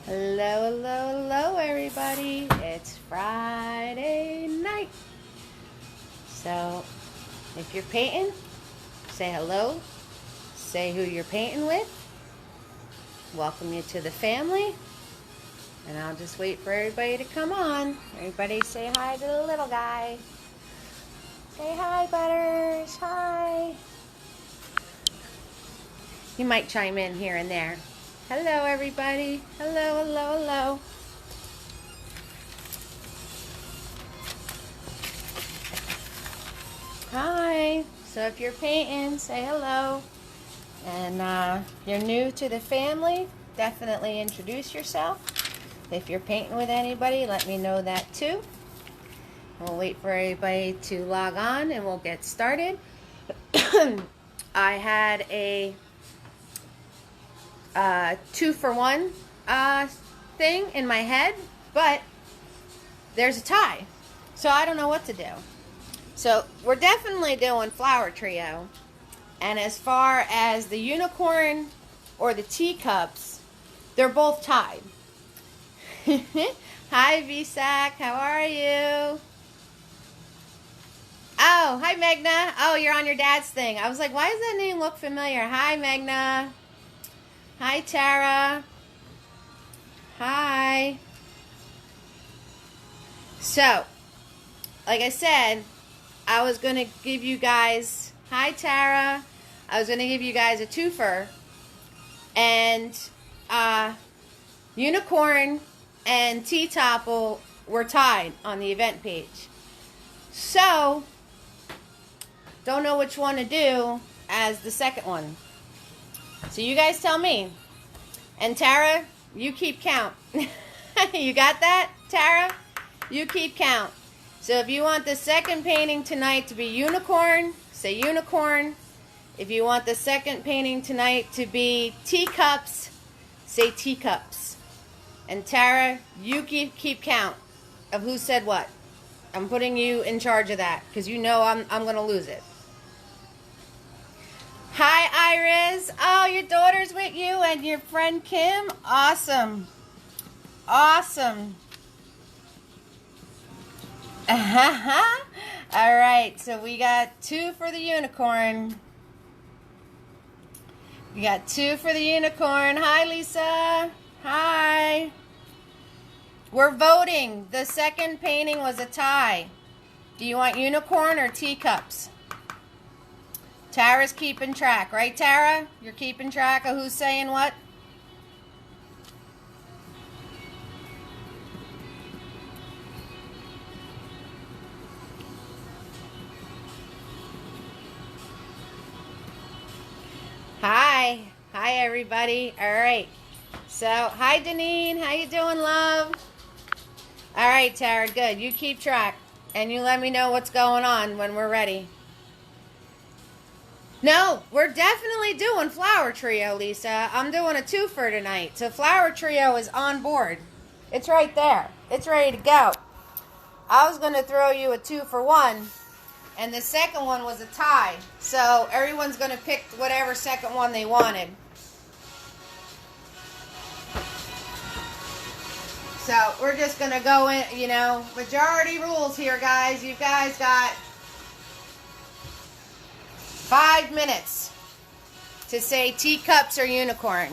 Hello, hello, hello, everybody. It's Friday night. So, if you're painting, say hello. Say who you're painting with. Welcome you to the family. And I'll just wait for everybody to come on. Everybody say hi to the little guy. Say hi, Butters. Hi. You might chime in here and there. Hello, everybody. Hello, hello, hello. Hi. So if you're painting, say hello. And you're new to the family, definitely introduce yourself. If you're painting with anybody, let me know that too. We'll wait for everybody to log on and we'll get started. I had a 2-for-1 thing in my head, but there's a tie, so I don't know what to do. So we're definitely doing flower trio, and as far as the unicorn or the teacups, they're both tied. Hi VSAC, how are you? Oh, hi Magna. Oh, you're on your dad's thing. I was like, why does that name look familiar? Hi Magna. Hi, Tara. Hi. So, like I said, I was going to give you guys... Hi, Tara. I was going to give you guys a twofer. And Unicorn and Teacup were tied on the event page. So, don't know which one to do as the second one. So you guys tell me. And Tara, you keep count. You got that, Tara? You keep count. So if you want the second painting tonight to be unicorn, say unicorn. If you want the second painting tonight to be teacups, say teacups. And Tara, you keep count of who said what. I'm putting you in charge of that because you know I'm going to lose it. Hi, Iris. Oh, your daughter's with you and your friend Kim? Awesome. Awesome. All right, so we got 2 for the unicorn. We got 2 for the unicorn. Hi, Lisa. Hi. We're voting. The second painting was a tie. Do you want unicorn or teacups? Tara's keeping track, right, Tara? You're keeping track of who's saying what? Hi. Hi, everybody. All right. So, hi, Deneen. How you doing, love? All right, Tara. Good. You keep track. And you let me know what's going on when we're ready. No, we're definitely doing Flower Trio, Lisa. I'm doing a twofer tonight. So Flower Trio is on board. It's right there. It's ready to go. I was going to throw you a 2-for-1, and the second one was a tie. So everyone's going to pick whatever second one they wanted. So we're just going to go in, you know, majority rules here, guys. You guys got 5 minutes to say teacups or unicorn.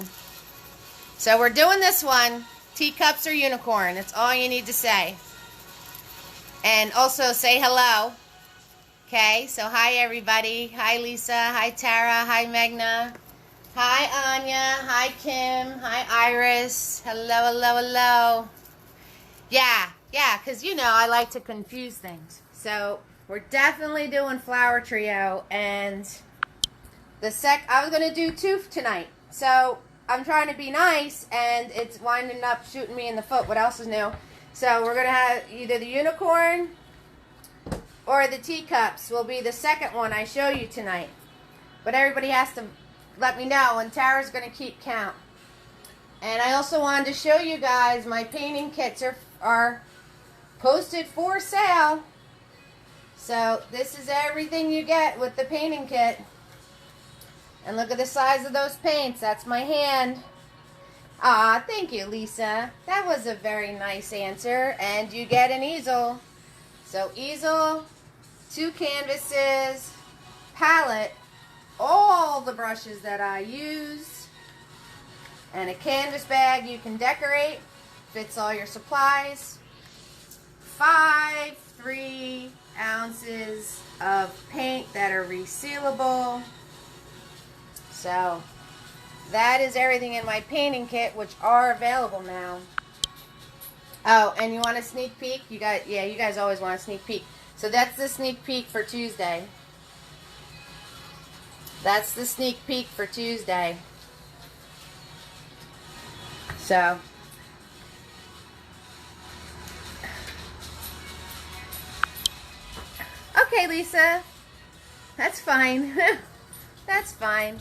So we're doing this one, teacups or unicorn. That's all you need to say. And also say hello. Okay, so hi everybody. Hi Lisa. Hi Tara. Hi Magna. Hi Anya. Hi Kim. Hi Iris. Hello, hello, hello. Yeah, because you know I like to confuse things. So we're definitely doing Flower Trio, and I was going to do 2 tonight. So I'm trying to be nice, and it's winding up shooting me in the foot. What else is new? So we're going to have either the unicorn or the teacups will be the second one I show you tonight. But everybody has to let me know, and Tara's going to keep count. And I also wanted to show you guys my painting kits are posted for sale. So this is everything you get with the painting kit. And look at the size of those paints. That's my hand. Ah, thank you, Lisa. That was a very nice answer. And you get an easel. So easel, 2 canvases, palette, all the brushes that I use, and a canvas bag you can decorate. Fits all your supplies. 3 ounces of paint that are resealable. So that is everything in my painting kit, which are available now. Oh, and you want a sneak peek? You guys always want a sneak peek. So that's the sneak peek for Tuesday. That's the sneak peek for Tuesday. So okay, Lisa. That's fine. That's fine.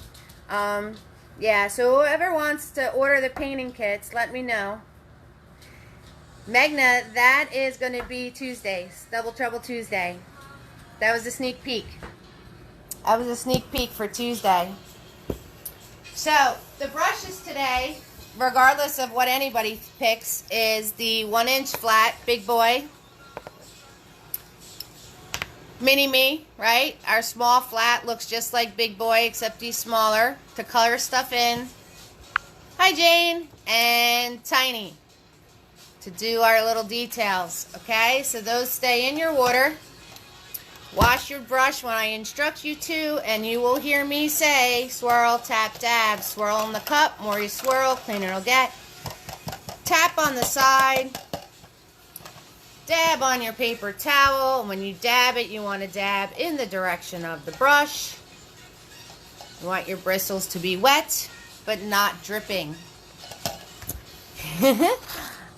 Yeah, so whoever wants to order the painting kits, let me know. Magna, that is going to be Tuesdays. Double Trouble Tuesday. That was a sneak peek. That was a sneak peek for Tuesday. So, the brushes today, regardless of what anybody picks, is the 1-inch flat, big boy. Mini me, right? Our small flat looks just like big boy, except he's smaller to color stuff in. Hi, Jane. And tiny to do our little details. Okay, so those stay in your water. Wash your brush when I instruct you to, and you will hear me say, swirl, tap, dab. Swirl in the cup. More you swirl, cleaner it'll get. Tap on the side. Dab on your paper towel. And when you dab it, you want to dab in the direction of the brush. You want your bristles to be wet, but not dripping.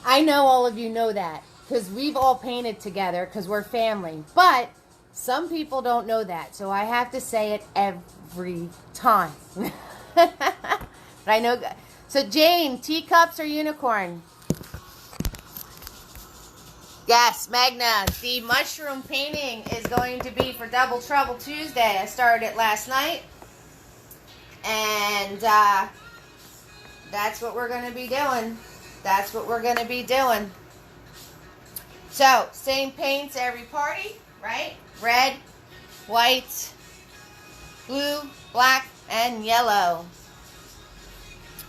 I know all of you know that, because we've all painted together, because we're family. But some people don't know that, so I have to say it every time. But I know. So Jane, teacups or unicorn? Yes, Magna, the mushroom painting is going to be for Double Trouble Tuesday. I started it last night. And that's what we're going to be doing. That's what we're going to be doing. So, same paints every party, right? Red, white, blue, black, and yellow.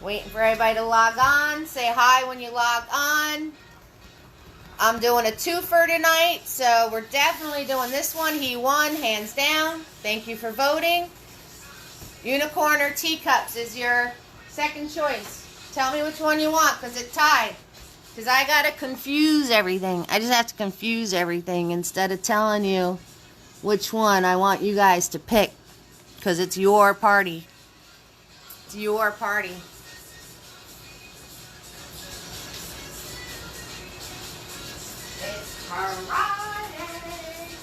Waiting for everybody to log on. Say hi when you log on. I'm doing a twofer tonight, so we're definitely doing this one. He won, hands down. Thank you for voting. Unicorn or teacups is your second choice. Tell me which one you want, because it tied. Because I got to confuse everything. I just have to confuse everything instead of telling you which one I want you guys to pick. Because it's your party. It's your party. It's Friday.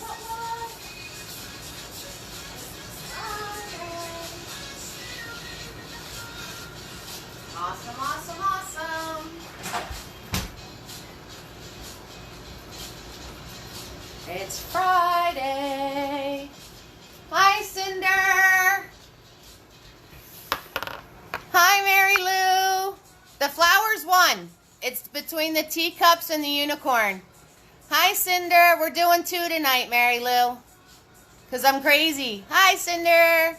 What? Friday. Awesome, awesome, awesome. It's Friday. Hi, Cinder. Hi, Mary Lou. The flowers won. It's between the teacups and the unicorn. Hi, Cinder. We're doing 2 tonight, Mary Lou. Because I'm crazy. Hi, Cinder.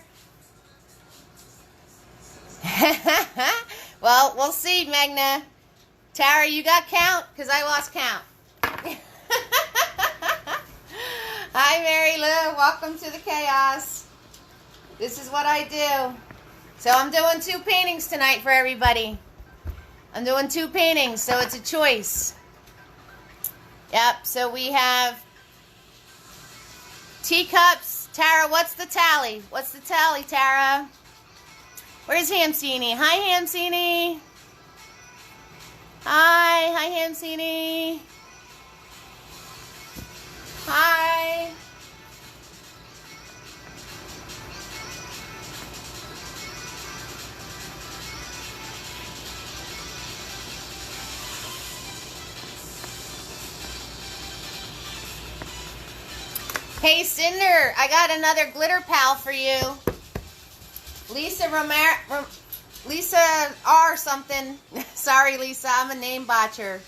Well, we'll see, Magna. Tara, you got count? Because I lost count. Hi, Mary Lou. Welcome to the chaos. This is what I do. So I'm doing 2 paintings tonight for everybody. I'm doing 2 paintings, so it's a choice. Yep, so we have teacups. Tara, what's the tally? What's the tally, Tara? Where's Hamsini? Hi, Hamsini. Hi, Hamsini. Hi. Hey, Cinder, I got another glitter pal for you. Lisa Romero. Lisa R something. Sorry, Lisa, I'm a name botcher.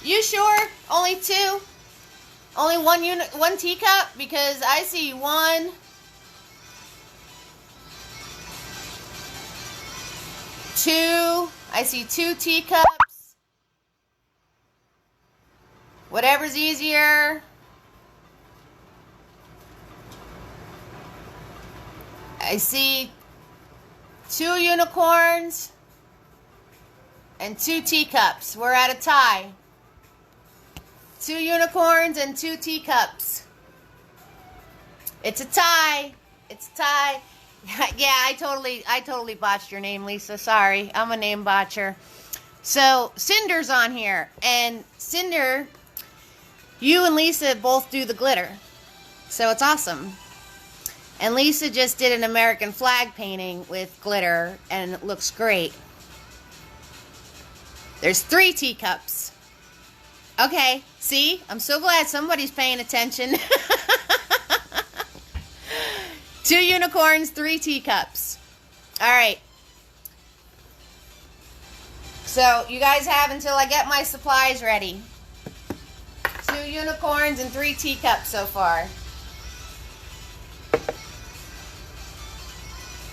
You sure? Only two? Only one teacup? Because I see one, two. I see two teacups. Whatever's easier. I see two unicorns and two teacups. We're at a tie. Two unicorns and two teacups. It's a tie. It's a tie. Yeah, I totally botched your name, Lisa. Sorry. I'm a name botcher. So, Cinder's on here. And Cinder, you and Lisa both do the glitter. So, it's awesome. And Lisa just did an American flag painting with glitter, and it looks great. There's 3 teacups. Okay, see? I'm so glad somebody's paying attention. 2 unicorns, 3 teacups. All right. So, you guys have until I get my supplies ready. 2 unicorns and 3 teacups so far.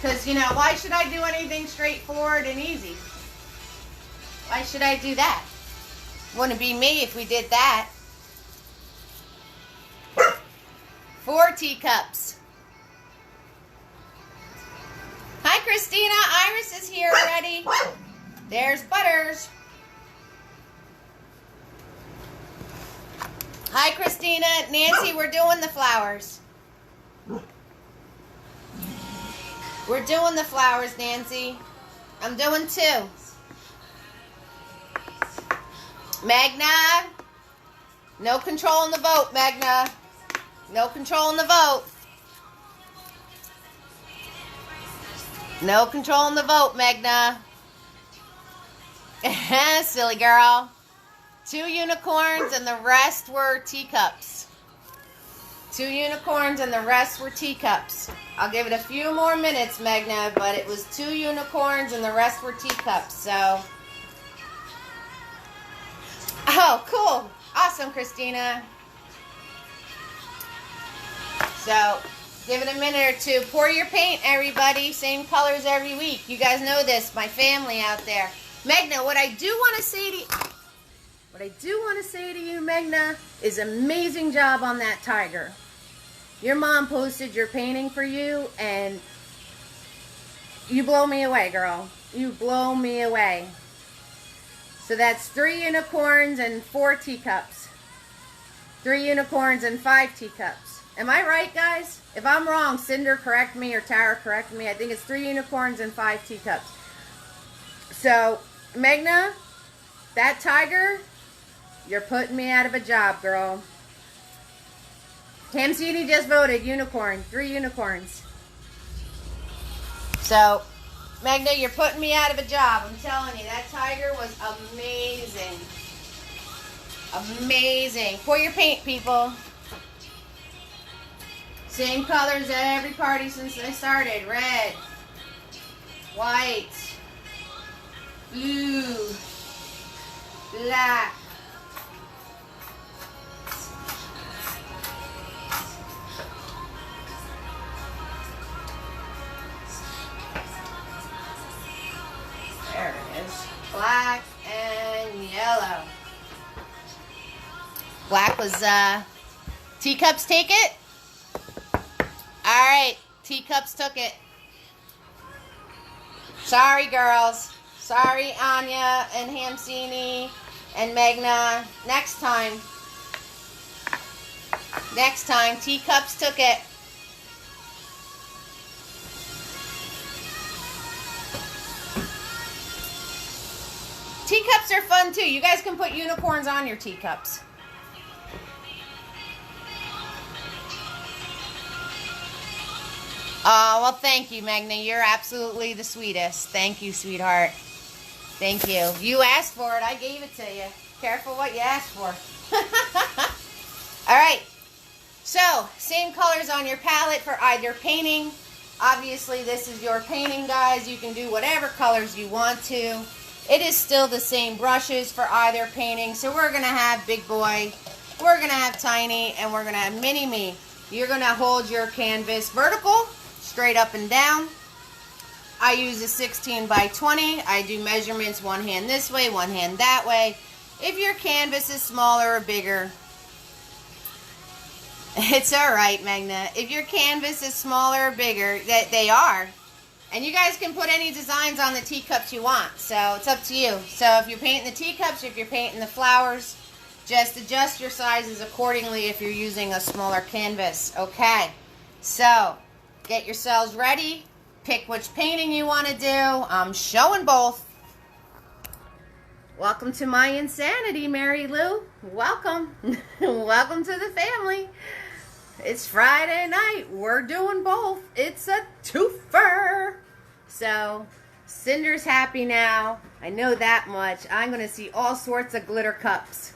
Because, you know, why should I do anything straightforward and easy? Why should I do that? Wouldn't be me if we did that. 4 teacups. Hi, Christina. Iris is here already. There's Butters. Hi, Christina. Nancy, we're doing the flowers. We're doing the flowers, Nancy. I'm doing 2. Magna. No control in the vote, Magna. No control in the vote. No control in the vote, Magna. Silly girl. 2 unicorns and the rest were teacups. 2 unicorns and the rest were teacups. I'll give it a few more minutes, Magna, but it was 2 unicorns and the rest were teacups, so. Oh, cool. Awesome, Christina. So, give it a minute or 2. Pour your paint, everybody. Same colors every week. You guys know this, my family out there. Magna, what I do want to say to you, Magna, is amazing job on that tiger. Your mom posted your painting for you, and you blow me away, girl. You blow me away. So that's 3 unicorns and 4 teacups. 3 unicorns and 5 teacups. Am I right, guys? If I'm wrong, Cinder correct me or Tara correct me. I think it's 3 unicorns and 5 teacups. So, Magna, that tiger, you're putting me out of a job, girl. Hamsini just voted unicorn. 3 unicorns. So, Magna, you're putting me out of a job. I'm telling you, that tiger was amazing. Amazing. Pour your paint, people. Same colors at every party since I started. Red, white, blue, black. There it is. Black and yellow. Black was, teacups take it? Alright, teacups took it. Sorry, girls. Sorry, Anya and Hamsini and Magna. Next time. Next time, teacups took it. Teacups are fun too. You guys can put unicorns on your teacups. Oh, well, thank you, Magna. You're absolutely the sweetest. Thank you, sweetheart. Thank you. You asked for it. I gave it to you. Careful what you asked for. All right. So, same colors on your palette for either painting Obviously, this is your painting, guys. You can do whatever colors you want to. It is still the same brushes for either painting. So we're going to have Big Boy, we're going to have Tiny, and we're going to have Mini Me. You're going to hold your canvas vertical, straight up and down. I use a 16 by 20. I do measurements, one hand this way, one hand that way. If your canvas is smaller or bigger, it's alright, Magna. If your canvas is smaller or bigger, that they are. And you guys can put any designs on the teacups you want. So it's up to you. So if you're painting the teacups, if you're painting the flowers, just adjust your sizes accordingly if you're using a smaller canvas. Okay. So get yourselves ready. Pick which painting you want to do. I'm showing both. Welcome to my insanity, Mary Lou. Welcome. Welcome to the family. It's Friday night. We're doing both. It's a twofer. So, Cinder's happy now. I know that much. I'm going to see all sorts of glitter cups.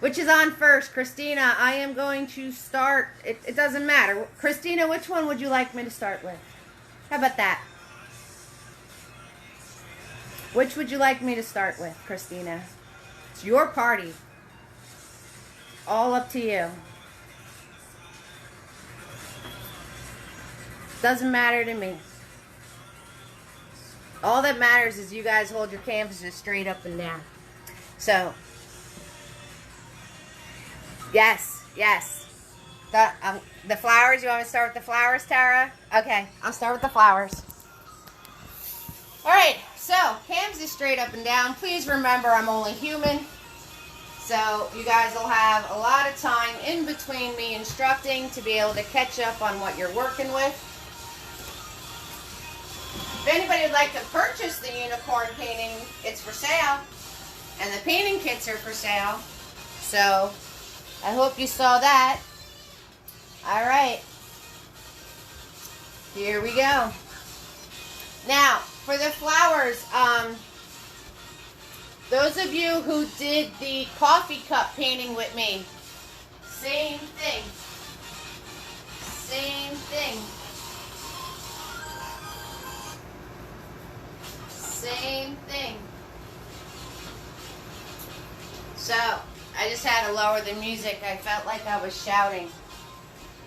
Which is on first? Christina, I am going to start. It doesn't matter. Christina, which one would you like me to start with? How about that? Which would you like me to start with, Christina? It's your party. All up to you. Doesn't matter to me. All that matters is you guys hold your canvases straight up and down. So, yes, yes. The flowers, you want me to start with the flowers, Tara? Okay, I'll start with the flowers. Alright, so, canvas straight up and down. Please remember I'm only human. So, you guys will have a lot of time in between me instructing to be able to catch up on what you're working with. If anybody would like to purchase the unicorn painting, it's for sale. And the painting kits are for sale. So, I hope you saw that. Alright. Here we go. Now, for the flowers, those of you who did the coffee cup painting with me, same thing. Same thing. Same thing. So, I just had to lower the music. I felt like I was shouting.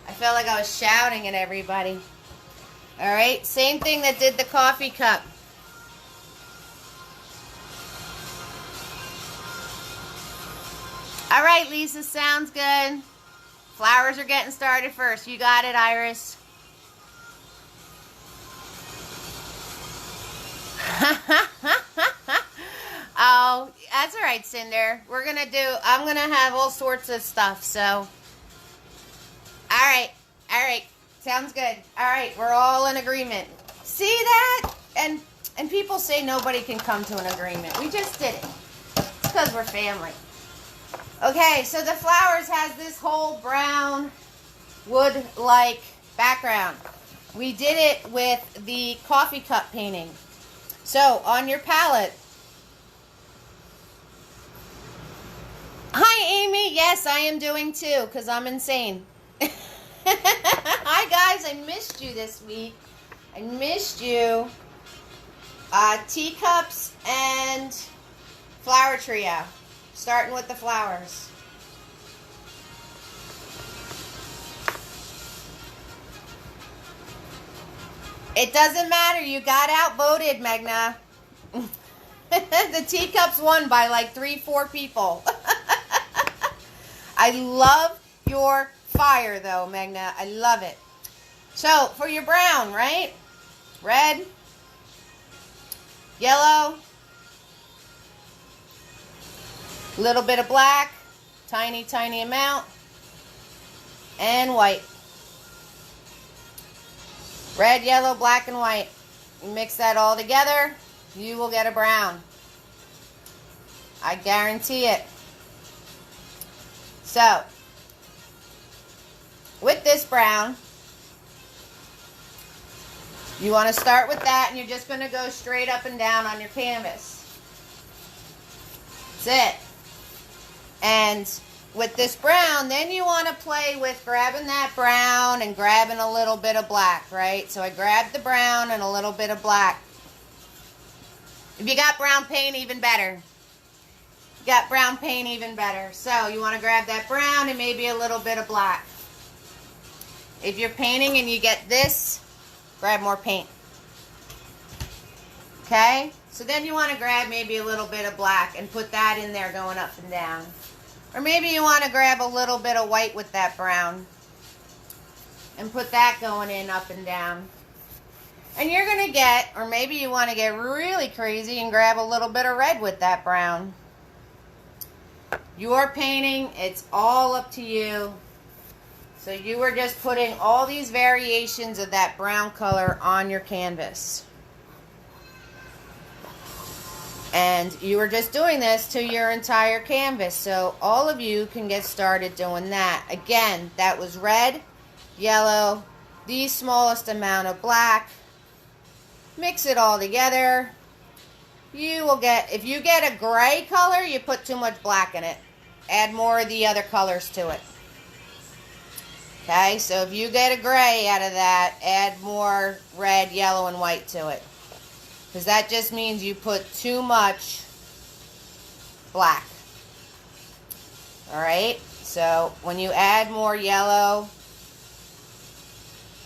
I felt like I was shouting at everybody. Alright, same thing that did the coffee cup. Alright, Lisa, sounds good. Flowers are getting started first. You got it, Iris. Oh, that's alright, Cinder. I'm gonna have all sorts of stuff, so. Alright, sounds good. Alright, we're all in agreement. See that? And people say nobody can come to an agreement. We just did it. It's because we're family. Okay, so the flowers has this whole brown wood-like background. We did it with the coffee cup painting. So, on your palette. Hi, Amy. Yes, I am doing too, because I'm insane. Hi, guys. I missed you this week. I missed you. Teacups and flower trio. Starting with the flowers. It doesn't matter. You got outvoted, Magna. The teacups won by like 3-4 people. I love your fire, though, Magna. I love it. So, for your brown, right? Red. Yellow. Little bit of black. Tiny, tiny amount. And white. Red, yellow, black, and white. You mix that all together, you will get a brown. I guarantee it. So, with this brown, you want to start with that, and you're just going to go straight up and down on your canvas. That's it. And with this brown, then you want to play with grabbing that brown and grabbing a little bit of black, right? So I grabbed the brown and a little bit of black. If you got brown paint, even better. You got brown paint, even better. So you want to grab that brown and maybe a little bit of black. If you're painting and you get this, grab more paint. Okay? So then you want to grab maybe a little bit of black and put that in there going up and down. Or maybe you want to grab a little bit of white with that brown and put that going in up and down. And you're going to get, or maybe you want to get really crazy and grab a little bit of red with that brown. You're painting, it's all up to you. So you are just putting all these variations of that brown color on your canvas. And you are just doing this to your entire canvas. So all of you can get started doing that. Again, that was red, yellow, the smallest amount of black. Mix it all together. You will get, if you get a gray color, you put too much black in it. Add more of the other colors to it. Okay, so if you get a gray out of that, add more red, yellow, and white to it. Because that just means you put too much black. Alright, so when you add more yellow,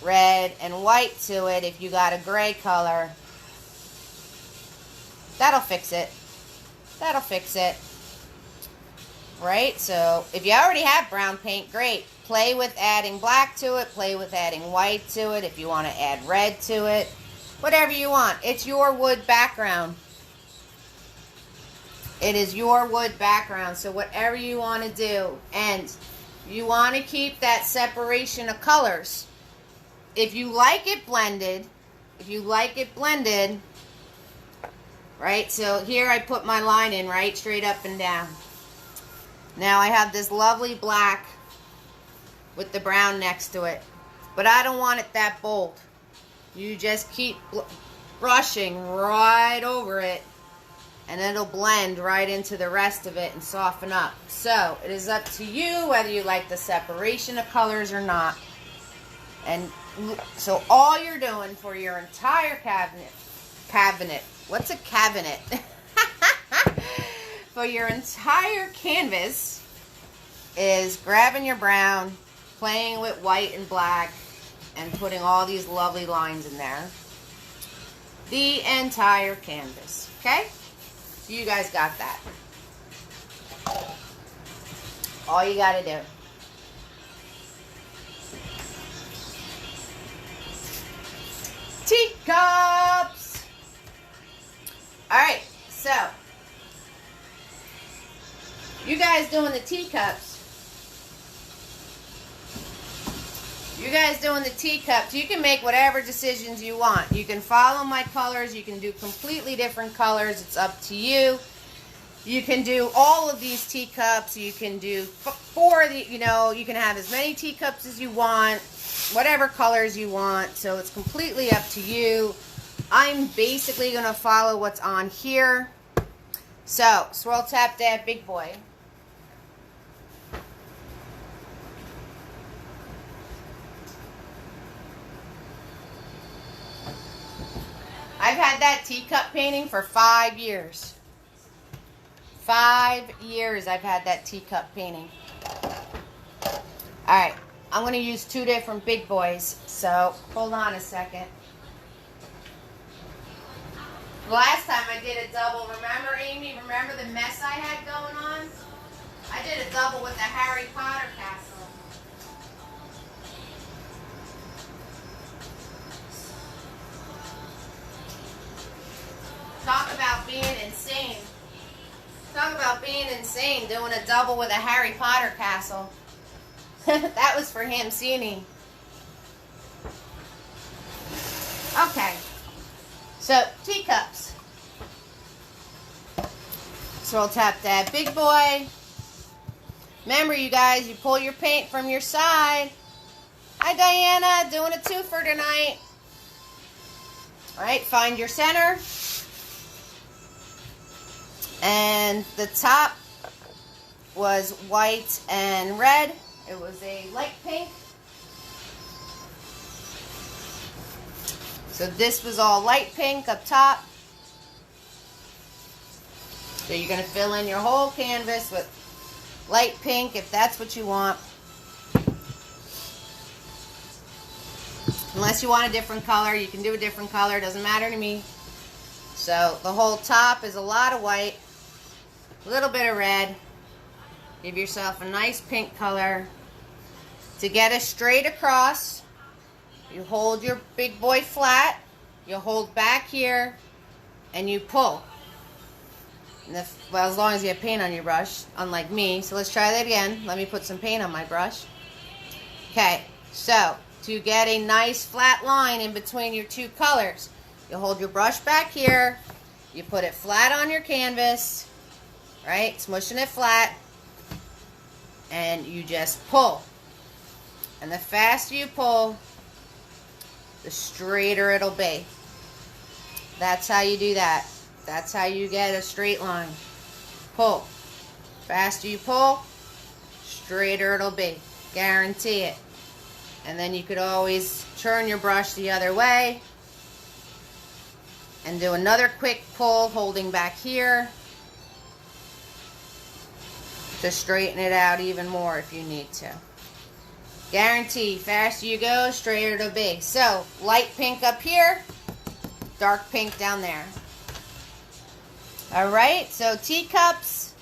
red, and white to it, if you got a gray color, that'll fix it. That'll fix it. Right? So if you already have brown paint, great. Play with adding black to it. Play with adding white to it. If you want to add red to it. Whatever you want. It's your wood background. It is your wood background. So whatever you want to do. And you want to keep that separation of colors. If you like it blended, right? So here I put my line in, right? Straight up and down. Now I have this lovely black with the brown next to it. But I don't want it that bold. You just keep brushing right over it. And it'll blend right into the rest of it and soften up. So it is up to you whether you like the separation of colors or not. And so all you're doing for your entire cabinet, what's a cabinet? For your entire canvas is grabbing your brown, playing with white and black, and putting all these lovely lines in there. The entire canvas, okay? So you guys got that. All you gotta do. Teacups! Alright, so you guys doing the teacups. You can make whatever decisions you want. You can follow my colors. You can do completely different colors. It's up to you. You can do all of these teacups. You can do you can have as many teacups as you want. Whatever colors you want. So it's completely up to you. I'm basically going to follow what's on here. So, swirl tap that big boy. I've had that teacup painting for 5 years. 5 years I've had that teacup painting. Alright, I'm going to use 2 different big boys. So, hold on a second. Last time I did a double, remember Amy? Remember the mess I had going on? I did a double with the Harry Potter castle. Talk about being insane. Talk about being insane, doing a double with a Harry Potter castle. That was for him, Sini. Okay. So, teacups. Swirl tap that big boy. Remember, you guys, you pull your paint from your side. Hi, Diana. Doing a twofer tonight. Alright, find your center. And the top was white and red. It was a light pink. So this was all light pink up top. So you're going to fill in your whole canvas with light pink if that's what you want. Unless you want a different color, you can do a different color. It doesn't matter to me. So the whole top is a lot of white, a little bit of red. Give yourself a nice pink color. To get it straight across, you hold your big boy flat, you hold back here, and you pull. And well, as long as you have paint on your brush, unlike me. So let's try that again. Let me put some paint on my brush. Okay, so to get a nice flat line in between your two colors, you hold your brush back here, you put it flat on your canvas, right, smushing it flat, and you just pull. And the faster you pull, the straighter it'll be. That's how you do that. That's how you get a straight line. Pull. Faster you pull, straighter it'll be. Guarantee it. And then you could always turn your brush the other way and do another quick pull, holding back here to straighten it out even more if you need to. Guarantee, faster you go, straighter it'll be. So, light pink up here, dark pink down there. Alright, so teacups,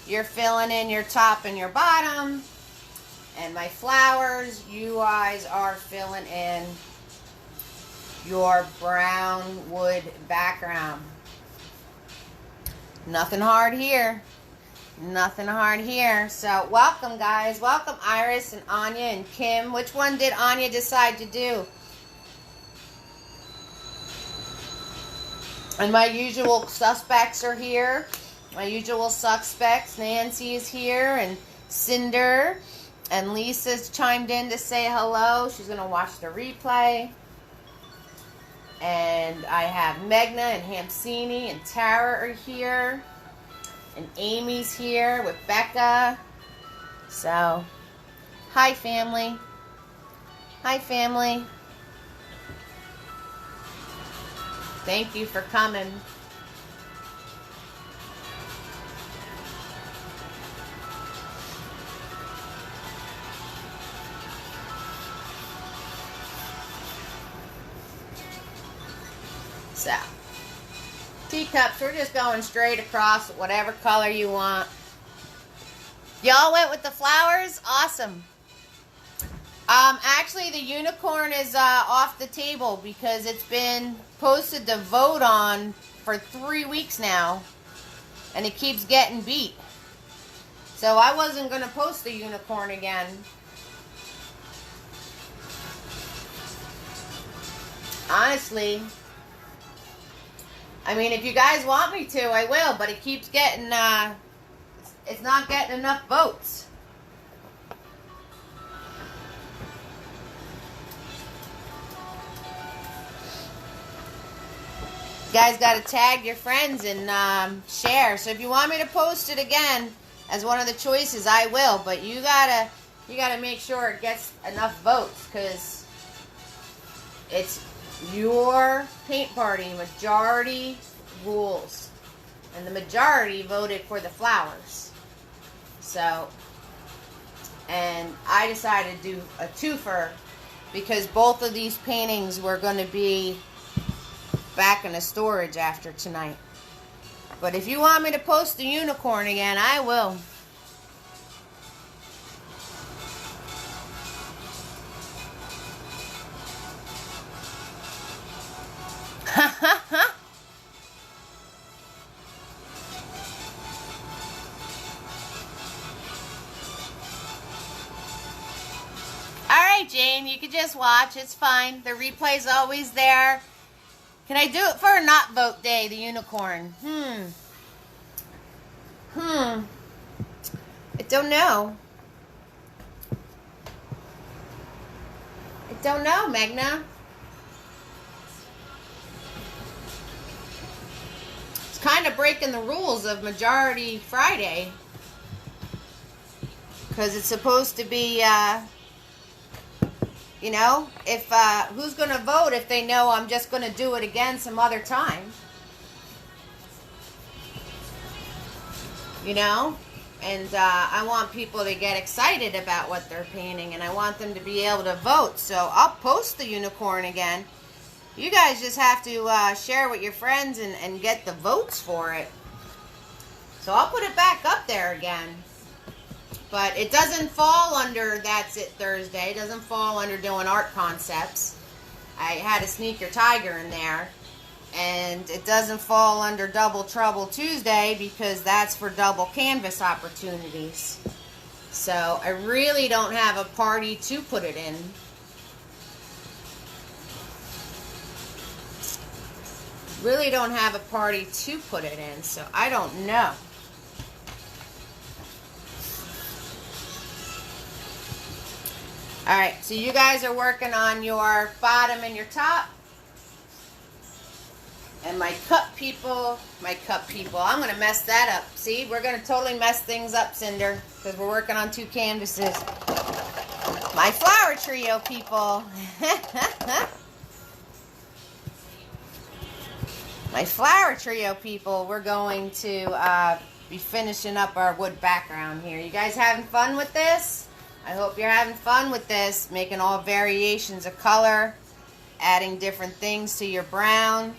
you're filling in your top and your bottom. And my flowers, you guys are filling in your brown wood background. Nothing hard here. Nothing hard here. So welcome, guys. Welcome, Iris and Anya and Kim. Which one did Anya decide to do? And my usual suspects are here. My usual suspects. Nancy is here, and Cinder. And Lisa's chimed in to say hello. She's going to watch the replay. And I have Megna and Hamsini and Tara are here. And Amy's here with Becca. So, hi family. Hi family. Thank you for coming. So, teacups, we're just going straight across, whatever color you want. Y'all went with the flowers? Awesome. Actually, the unicorn is off the table because it's been posted to vote on for 3 weeks now, and it keeps getting beat. So I wasn't going to post the unicorn again. Honestly, I mean, if you guys want me to, I will, but it keeps getting, it's not getting enough votes. You guys got to tag your friends and share. So if you want me to post it again as one of the choices, I will, but you gotta make sure it gets enough votes, because it's your paint party. Majority rules, and the majority voted for the flowers. So, and I decided to do a twofer because both of these paintings were going to be back in the storage after tonight. But if you want me to post the unicorn again, I will. Alright, Jane, you can just watch. It's fine. The replay's always there. Can I do it for a not vote day, the unicorn? I don't know. I don't know, Megna. It's kind of breaking the rules of Majority Friday. Because it's supposed to be, you know, if who's going to vote if they know I'm just going to do it again some other time? You know? And I want people to get excited about what they're painting, and I want them to be able to vote. So I'll post the unicorn again. You guys just have to share with your friends and get the votes for it. So I'll put it back up there again. But it doesn't fall under That's It Thursday. It doesn't fall under doing art concepts. I had a Sneaker Tiger in there. And it doesn't fall under Double Trouble Tuesday because that's for double canvas opportunities. So I really don't have a party to put it in. Really don't have a party to put it in, so I don't know. Alright, so you guys are working on your bottom and your top. And my cup people, I'm going to mess that up. See, we're going to totally mess things up, Cinder, because we're working on 2 canvases. My flower trio people. My flower trio people, we're going to be finishing up our wood background here. You guys having fun with this? I hope you're having fun with this, making all variations of color, adding different things to your brown,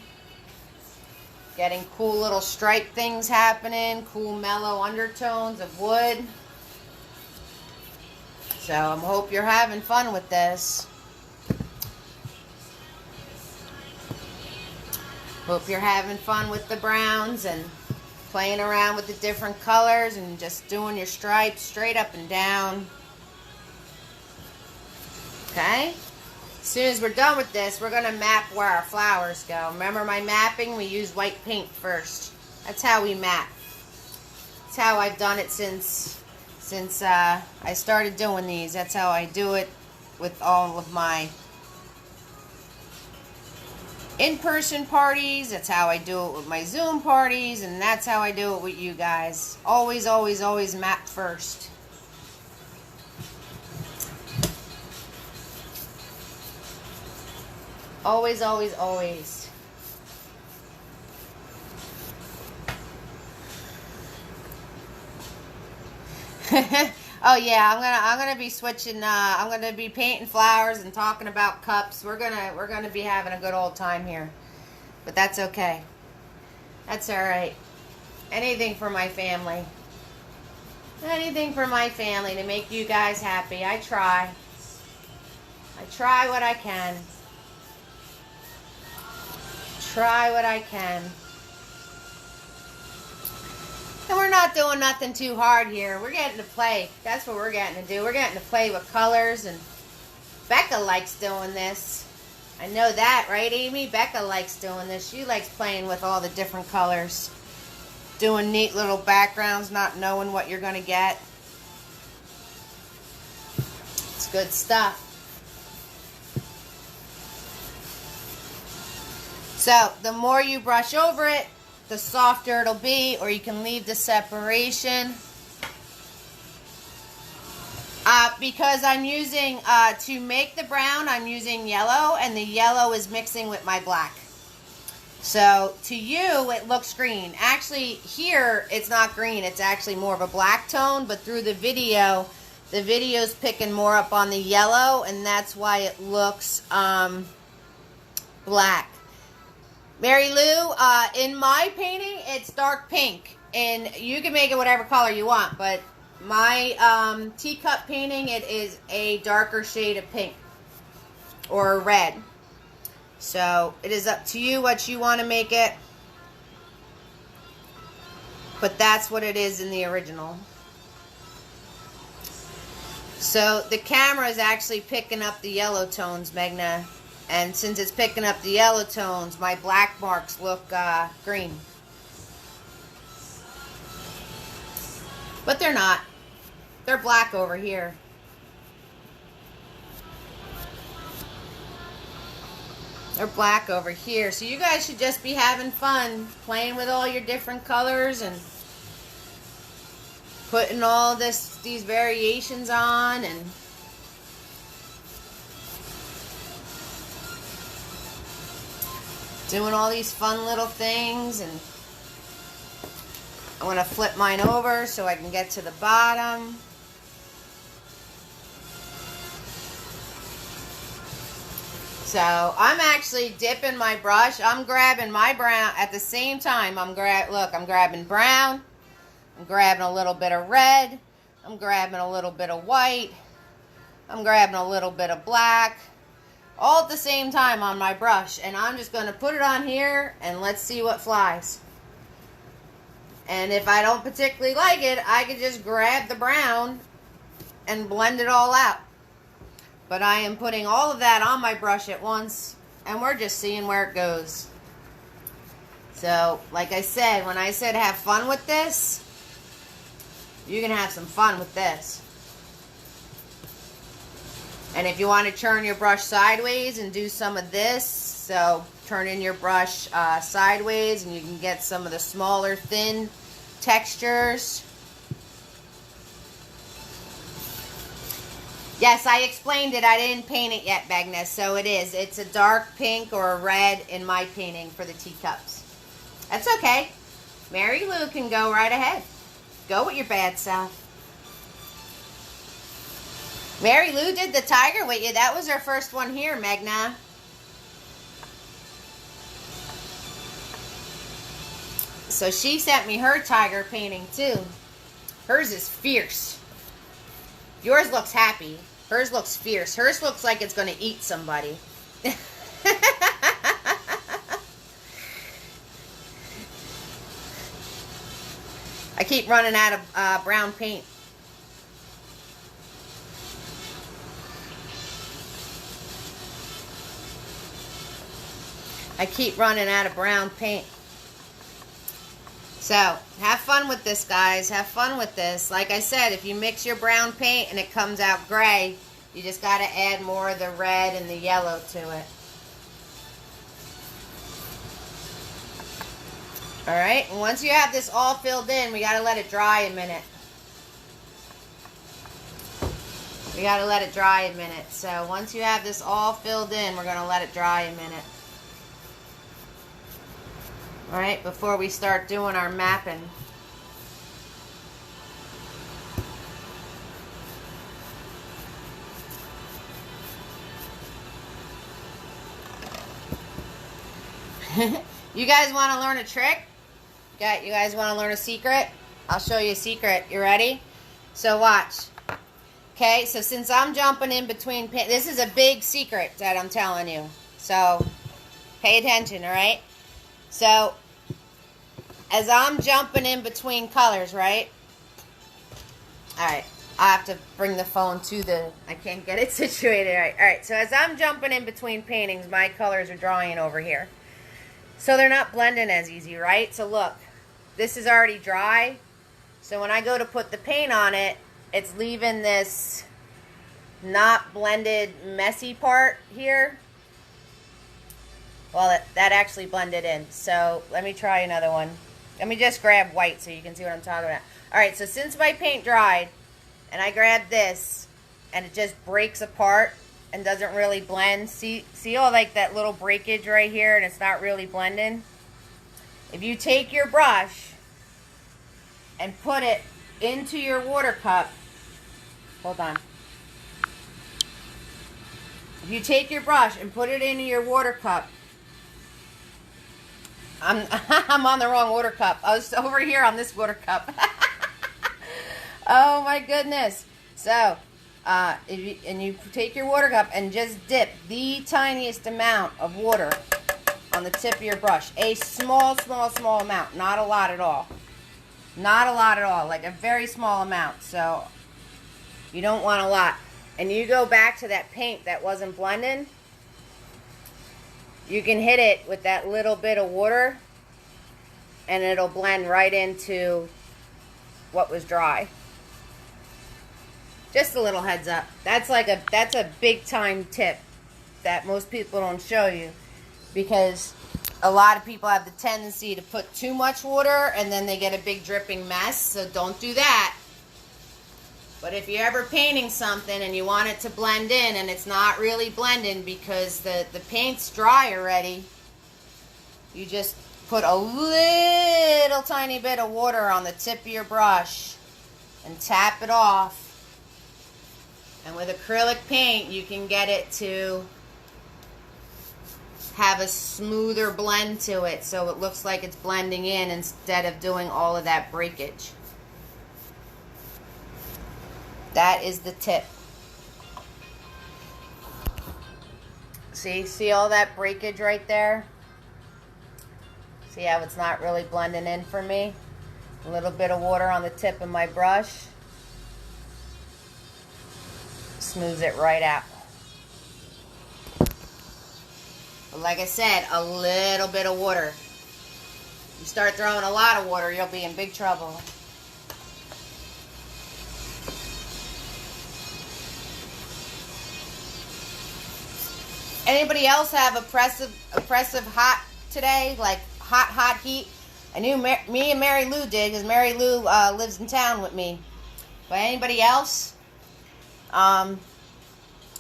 getting cool little stripe things happening, cool mellow undertones of wood. So I hope you're having fun with this. Hope you're having fun with the browns and playing around with the different colors and just doing your stripes straight up and down. Okay? As soon as we're done with this, we're going to map where our flowers go. Remember my mapping? We use white paint first. That's how we map. That's how I've done it since I started doing these. That's how I do it with all of my in-person parties. That's how I do it with my Zoom parties. And that's how I do it with you guys. Always, always, always map first. Always, always, always. Oh yeah, I'm gonna be switching. I'm gonna be painting flowers and talking about cups. We're gonna be having a good old time here, but that's okay. That's all right. Anything for my family. Anything for my family to make you guys happy. I try. I try what I can. Try what I can. And we're not doing nothing too hard here. We're getting to play. That's what we're getting to do. We're getting to play with colors, and Becca likes doing this. I know that, right, Amy? Becca likes doing this. She likes playing with all the different colors. Doing neat little backgrounds, not knowing what you're going to get. It's good stuff. So, the more you brush over it, the softer it'll be, or you can leave the separation. Because I'm using, to make the brown, I'm using yellow, and the yellow is mixing with my black. So, to you, it looks green. Actually, here, it's not green. It's actually more of a black tone, but through the video's picking more up on the yellow, and that's why it looks black. Mary Lou, in my painting, it's dark pink, and you can make it whatever color you want, but my teacup painting, it is a darker shade of pink or red. So it is up to you what you want to make it, but that's what it is in the original. So the camera is actually picking up the yellow tones, Megna. And since it's picking up the yellow tones, my black marks look green. But they're not. They're black over here. They're black over here. So you guys should just be having fun playing with all your different colors and putting all these variations on and doing all these fun little things. And I'm going to flip mine over so I can get to the bottom. So I'm actually dipping my brush. I'm grabbing my brown at the same time. I'm grabbing brown. I'm grabbing a little bit of red. I'm grabbing a little bit of white. I'm grabbing a little bit of black. All at the same time on my brush. And I'm just going to put it on here and let's see what flies. And if I don't particularly like it, I can just grab the brown and blend it all out. But I am putting all of that on my brush at once, and we're just seeing where it goes. So, like I said, when I said have fun with this, you can have some fun with this. And if you want to turn your brush sideways and do some of this, so turn in your brush sideways and you can get some of the smaller, thin textures. Yes, I explained it. I didn't paint it yet, Magnus. So it is. It's a dark pink or a red in my painting for the teacups. That's okay. Mary Lou can go right ahead. Go with your bad self. Mary Lou did the tiger with you. That was her first one here, Magna. So she sent me her tiger painting too. Hers is fierce. Yours looks happy. Hers looks fierce. Hers looks like it's going to eat somebody. I keep running out of brown paint. I keep running out of brown paint. So, have fun with this, guys. Have fun with this. Like I said, if you mix your brown paint and it comes out gray, you just got to add more of the red and the yellow to it. Alright, and once you have this all filled in, we got to let it dry a minute. We got to let it dry a minute. So, once you have this all filled in, we're going to let it dry a minute. Alright, before we start doing our mapping. You guys want to learn a trick? You guys want to learn a secret? I'll show you a secret. You ready? So watch. Okay, so since I'm jumping in between, this is a big secret that I'm telling you. So pay attention, alright? So, as I'm jumping in between colors, right? Alright, I have to bring the phone to the, I can't get it situated right. Alright, so as I'm jumping in between paintings, my colors are drying over here. So they're not blending as easy, right? So look, this is already dry. So when I go to put the paint on it, it's leaving this not blended, messy part here. Well, that actually blended in. So let me try another one. Let me just grab white so you can see what I'm talking about. Alright, so since my paint dried, and I grabbed this, and it just breaks apart and doesn't really blend. See all like that little breakage right here, and it's not really blending? If you take your brush and put it into your water cup, hold on. If you take your brush and put it into your water cup, I'm on the wrong water cup. I was over here on this water cup. Oh my goodness. So, you take your water cup and just dip the tiniest amount of water on the tip of your brush. A small amount. Not a lot at all. Not a lot at all. Like a very small amount. So, you don't want a lot. And you go back to that paint that wasn't blending. You can hit it with that little bit of water and it'll blend right into what was dry. Just a little heads up. That's a big time tip that most people don't show you, because a lot of people have the tendency to put too much water and then they get a big dripping mess. So don't do that. But if you're ever painting something and you want it to blend in and it's not really blending because the paint's dry already, you just put a little tiny bit of water on the tip of your brush and tap it off. And with acrylic paint, you can get it to have a smoother blend to it so it looks like it's blending in instead of doing all of that breakage. That is the tip. See all that breakage right there? See how it's not really blending in for me? A little bit of water on the tip of my brush smooths it right out. But like I said, a little bit of water. You start throwing a lot of water, you'll be in big trouble. Anybody else have oppressive hot today? Like hot heat? I knew me and Mary Lou did, because Mary Lou lives in town with me. But anybody else?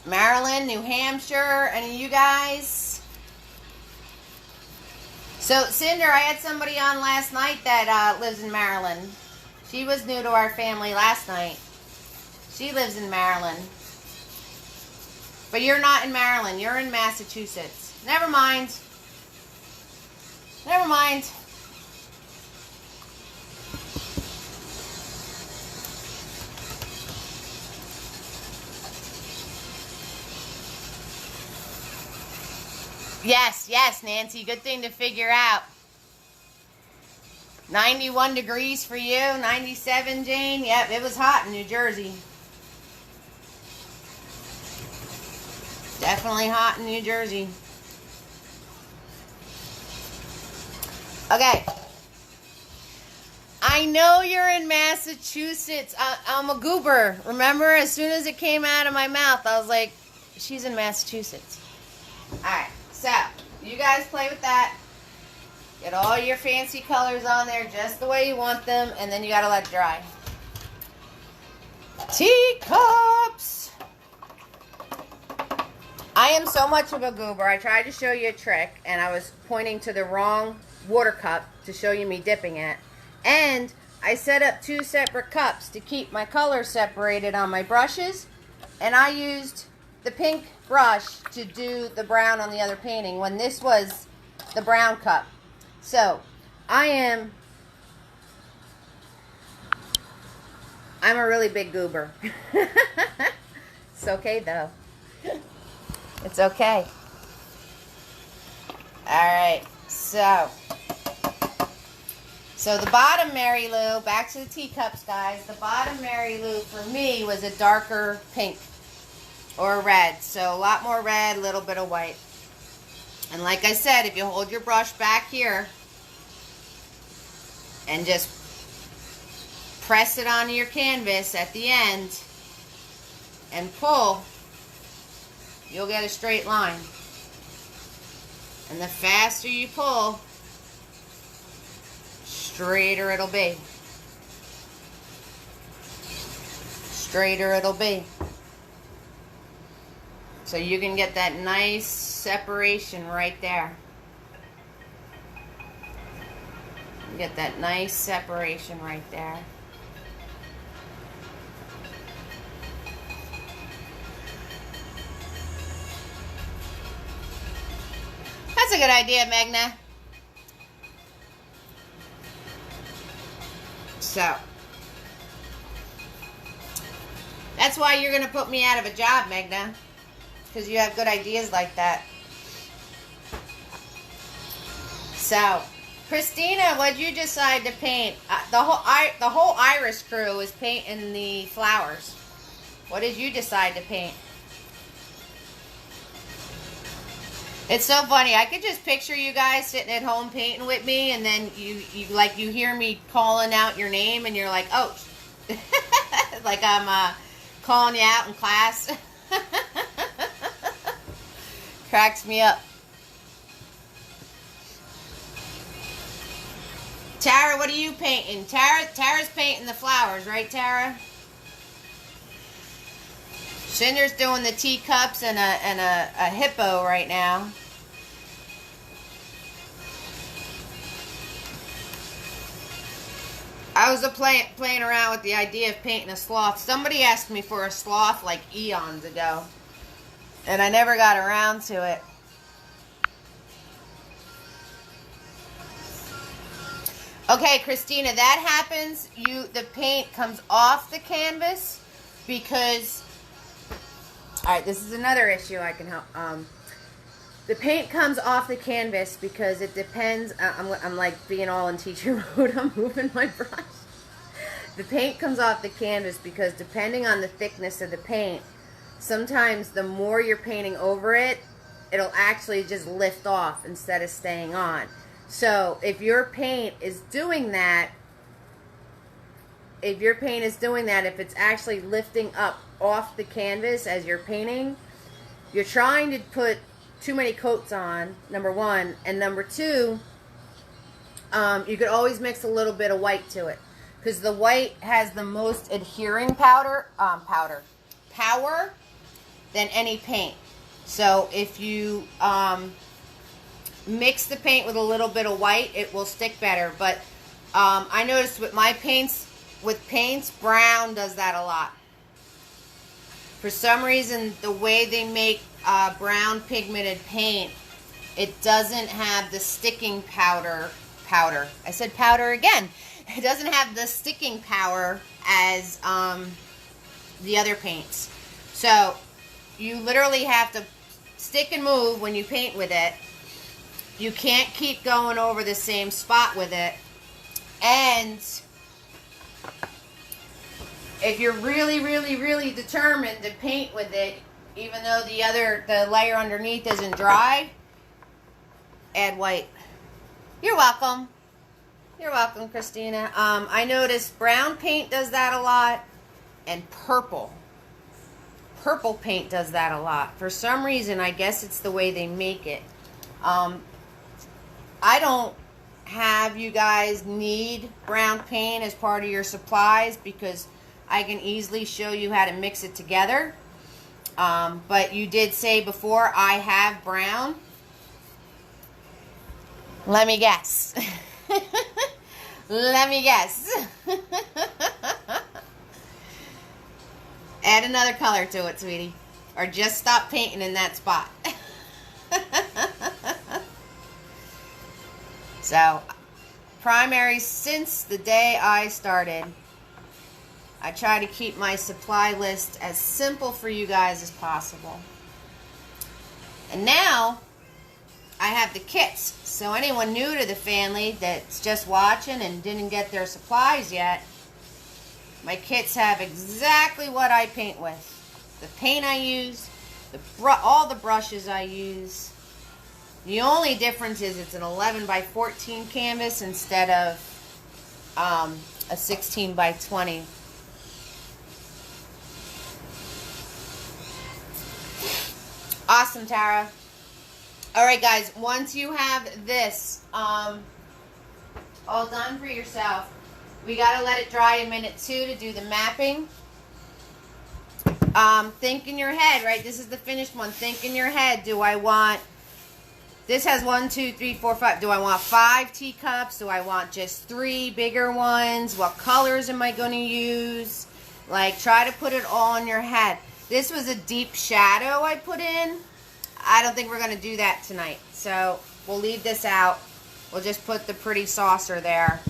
Maryland, New Hampshire, any of you guys? So, Cinder, I had somebody on last night that lives in Maryland. She was new to our family last night. She lives in Maryland. But you're not in Maryland. You're in Massachusetts. Never mind. Never mind. Yes, Nancy. Good thing to figure out. 91 degrees for you. 97, Jane. Yep, it was hot in New Jersey. Definitely hot in New Jersey. Okay. I know you're in Massachusetts. I'm a goober. Remember, as soon as it came out of my mouth, I was like, she's in Massachusetts. Alright, so you guys play with that. Get all your fancy colors on there just the way you want them, and then you gotta let it dry. Teacups! I am so much of a goober. I tried to show you a trick, and I was pointing to the wrong water cup to show you me dipping it. And I set up 2 separate cups to keep my colors separated on my brushes, and I used the pink brush to do the brown on the other painting when this was the brown cup. So, I'm a really big goober. It's okay though. It's okay. Alright, so the bottom Mary Lou, back to the teacups, guys. The bottom Mary Lou for me was a darker pink or a red. So a lot more red, a little bit of white. And like I said, if you hold your brush back here and just press it onto your canvas at the end and pull, you'll get a straight line. And the faster you pull, straighter it'll be. Straighter it'll be. So you can get that nice separation right there. Get that nice separation right there. That's a good idea, Magna. So, that's why you're going to put me out of a job, Magna. Because you have good ideas like that. So, Christina, what'd you decide to paint? The whole Iris crew is painting the flowers. What did you decide to paint? It's so funny. I could just picture you guys sitting at home painting with me, and then you hear me calling out your name, and you're like, oh, like I'm calling you out in class. Cracks me up. Tara, what are you painting? Tara's painting the flowers, right, Tara? Cinder's doing the teacups and a hippo right now. I was playing around with the idea of painting a sloth. Somebody asked me for a sloth like eons ago, and I never got around to it. Okay, Christina, that happens. The paint comes off the canvas because. All right, this is another issue I can help. The paint comes off the canvas because it depends. I'm like being all in teacher mode. I'm moving my brush. The paint comes off the canvas because depending on the thickness of the paint, sometimes the more you're painting over it, it'll actually just lift off instead of staying on. So if your paint is doing that, if it's actually lifting up off the canvas as you're painting, you're trying to put too many coats on, number one, and number two, you could always mix a little bit of white to it because the white has the most adhering power than any paint. So if you mix the paint with a little bit of white, it will stick better. But I noticed with my paints, brown does that a lot. For some reason, the way they make brown pigmented paint, it doesn't have the sticking powder. I said powder again. It doesn't have the sticking power as the other paints. So you literally have to stick and move when you paint with it. You can't keep going over the same spot with it. And if you're really, really, really determined to paint with it, even though the layer underneath isn't dry, add white. You're welcome. You're welcome, Christina. I noticed brown paint does that a lot, and purple. Purple paint does that a lot. For some reason, I guess it's the way they make it. I don't have you guys need brown paint as part of your supplies because I can easily show you how to mix it together. But you did say before I have brown. Let me guess. Let me guess. Add another color to it, sweetie. Or just stop painting in that spot. So, primary since the day I started. I try to keep my supply list as simple for you guys as possible. And now, I have the kits. So anyone new to the family that's just watching and didn't get their supplies yet, my kits have exactly what I paint with. The paint I use, all the brushes I use. The only difference is it's an 11 by 14 canvas instead of a 16 by 20. Awesome, Tara. All right, guys, once you have this all done for yourself, we got to let it dry a minute, too, to do the mapping. Think in your head, right? This is the finished one. Think in your head, do I want... This has 1, 2, 3, 4, 5. Do I want 5 teacups? Do I want just 3 bigger ones? What colors am I going to use? Like, try to put it all in your head. This was a deep shadow I put in. I don't think we're going to do that tonight. So, we'll leave this out. We'll just put the pretty saucer there.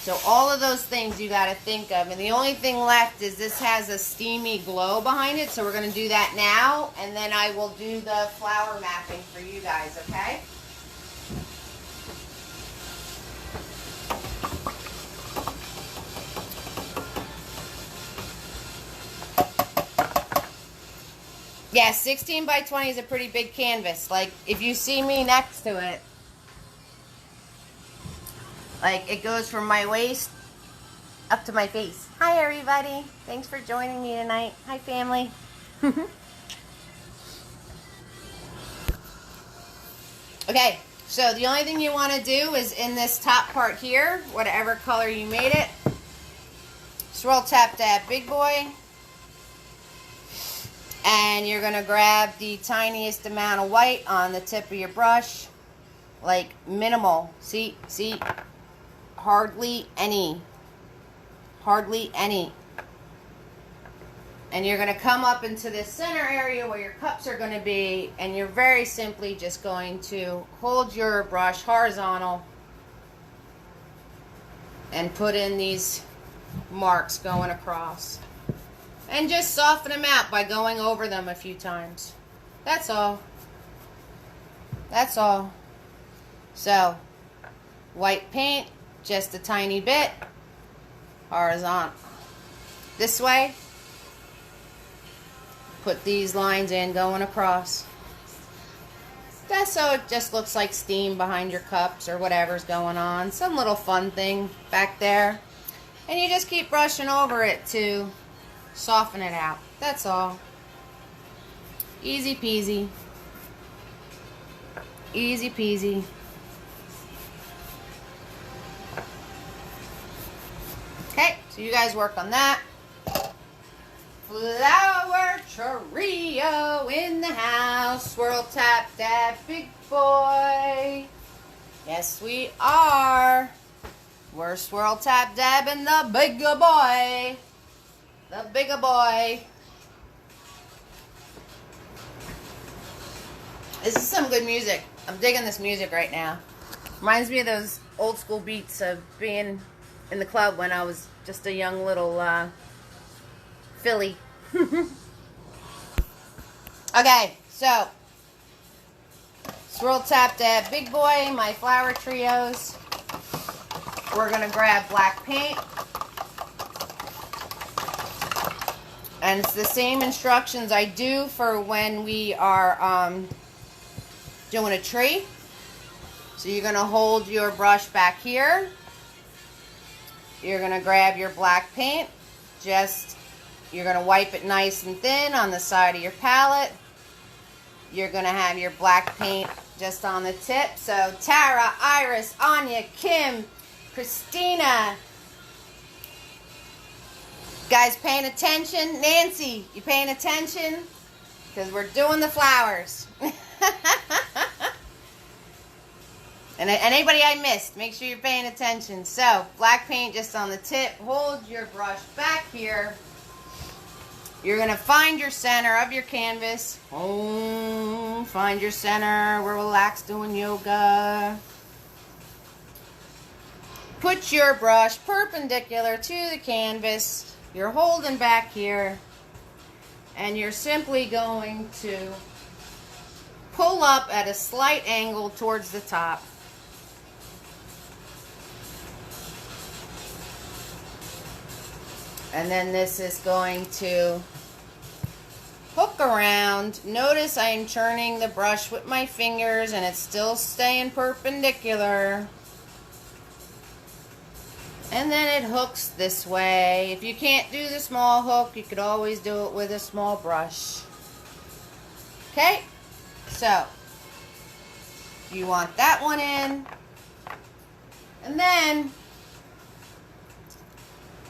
So, all of those things you got to think of. And the only thing left is this has a steamy glow behind it. So, we're going to do that now. And then I will do the flower mapping for you guys, okay? Yeah, 16 by 20 is a pretty big canvas. Like, if you see me next to it, like, it goes from my waist up to my face. Hi, everybody. Thanks for joining me tonight. Hi, family. Okay, so the only thing you want to do is in this top part here, whatever color you made it, swirl, tap, dab, big boy. And you're going to grab the tiniest amount of white on the tip of your brush. Like minimal. See? Hardly any. Hardly any. And you're going to come up into this center area where your cups are going to be, and you're very simply just going to hold your brush horizontal and put in these marks going across. And just soften them out by going over them a few times. That's all. That's all. So, white paint, just a tiny bit, horizontal. This way, put these lines in going across. That's so it just looks like steam behind your cups or whatever's going on. Some little fun thing back there. And you just keep brushing over it to soften it out. That's all. Easy peasy. Easy peasy. Okay, so you guys work on that. Flower trio in the house. Swirl, tap, dab, big boy. Yes, we are. We're swirl, tap, dabbing the bigger boy. The bigger boy. This is some good music. I'm digging this music right now. Reminds me of those old school beats of being in the club when I was just a young little filly. Okay, so swirl, tap, dab, big boy, my flower trios. We're going to grab black paint. And it's the same instructions I do for when we are doing a tree. So you're going to hold your brush back here. You're going to grab your black paint. You're going to wipe it nice and thin on the side of your palette. You're going to have your black paint just on the tip. So Tara, Iris, Anya, Kim, Christina. Guys paying attention? Nancy, you paying attention? Because we're doing the flowers. And anybody I missed, make sure you're paying attention. So, black paint just on the tip. Hold your brush back here. You're going to find your center of your canvas. Find your center. We're relaxed doing yoga. Put your brush perpendicular to the canvas. You're holding back here. And you're simply going to pull up at a slight angle towards the top. And then this is going to hook around. Notice I am turning the brush with my fingers and it's still staying perpendicular. And then it hooks this way. If you can't do the small hook, you could always do it with a small brush. Okay? So, you want that one in. And then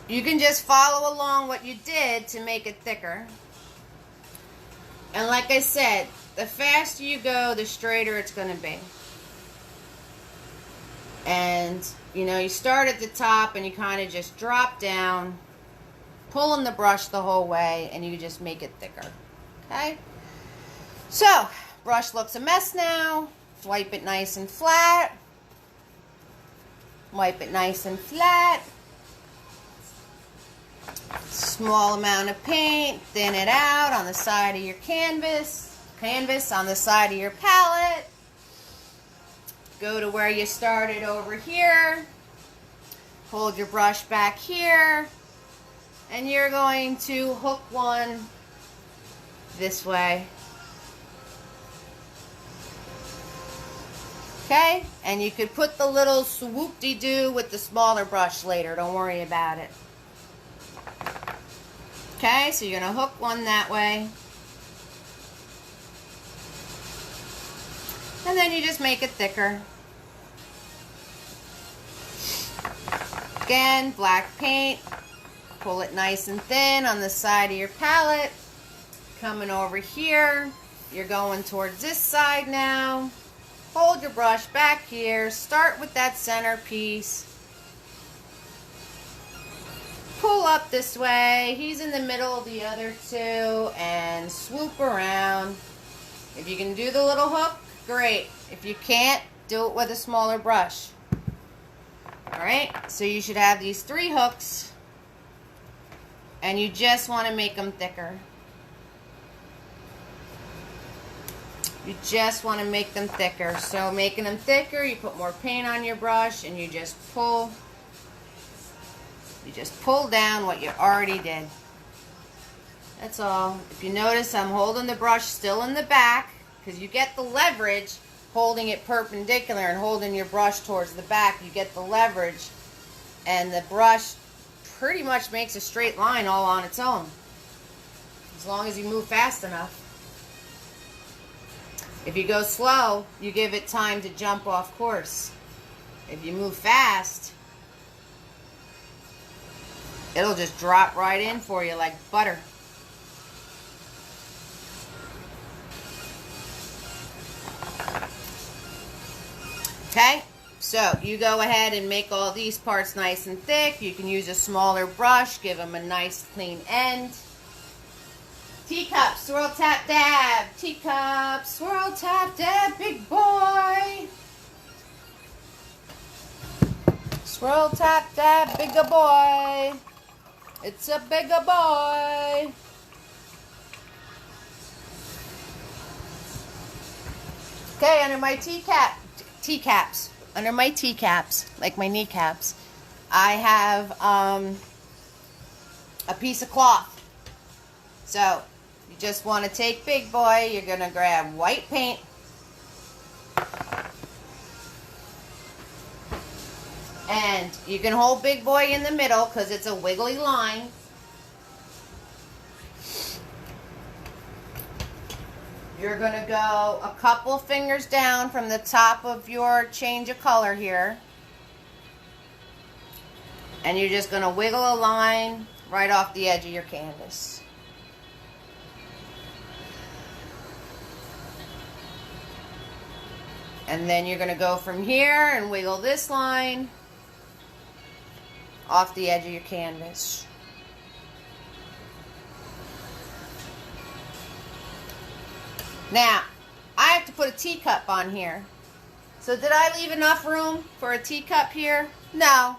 you can just follow along what you did to make it thicker. And like I said, the faster you go, the straighter it's going to be. And, you know, you start at the top and you kind of just drop down, pulling the brush the whole way, and you just make it thicker. Okay? So, brush looks a mess now. Wipe it nice and flat. Wipe it nice and flat. Small amount of paint, thin it out on the side of your canvas on the side of your palette. Go to where you started over here. Hold your brush back here. And you're going to hook one this way. Okay? And you could put the little swoop-de-doo with the smaller brush later. Don't worry about it. Okay, so you're going to hook one that way. And then you just make it thicker. Again, black paint. Pull it nice and thin on the side of your palette. coming over here. You're going towards this side now. Hold your brush back here. Start with that center piece. Pull up this way. He's in the middle of the other two and swoop around. If you can do the little hook, great. If you can't, do it with a smaller brush. Alright, so you should have these 3 hooks and you just want to make them thicker. You just want to make them thicker. So making them thicker, you put more paint on your brush and you just pull. You just pull down what you already did. That's all. If you notice, I'm holding the brush still in the back because you get the leverage holding it perpendicular and holding your brush towards the back. You get the leverage and the brush pretty much makes a straight line all on its own. As long as you move fast enough. If you go slow, you give it time to jump off course. If you move fast, it'll just drop right in for you like butter. Okay, so you go ahead and make all these parts nice and thick. You can use a smaller brush, give them a nice clean end. Teacup, swirl, tap, dab. Teacup, swirl, tap, dab, big boy. Swirl, tap, dab, bigger boy. It's a bigger boy. Okay, under my teacaps, under my teacaps, like my kneecaps, I have a piece of cloth. So, you just want to take big boy, you're going to grab white paint. And you can hold big boy in the middle because it's a wiggly line. You're going to go a couple fingers down from the top of your change of color here. And you're just going to wiggle a line right off the edge of your canvas. And then you're going to go from here and wiggle this line off the edge of your canvas. Now, I have to put a teacup on here. So did I leave enough room for a teacup here? No.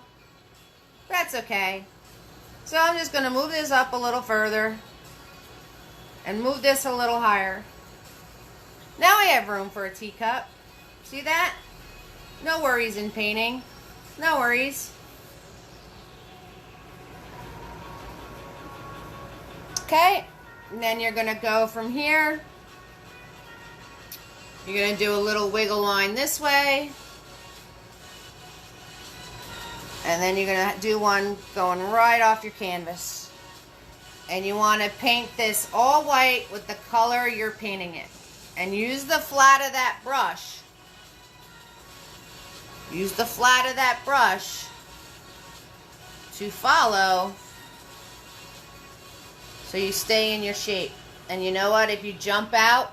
That's okay. So I'm just going to move this up a little further and move this a little higher. Now I have room for a teacup. See that? No worries in painting. No worries. Okay, and then you're going to go from here. You're going to do a little wiggle line this way. And then you're going to do one going right off your canvas. And you want to paint this all white with the color you're painting it. And use the flat of that brush. Use the flat of that brush to follow so you stay in your shape. And you know what? If you jump out,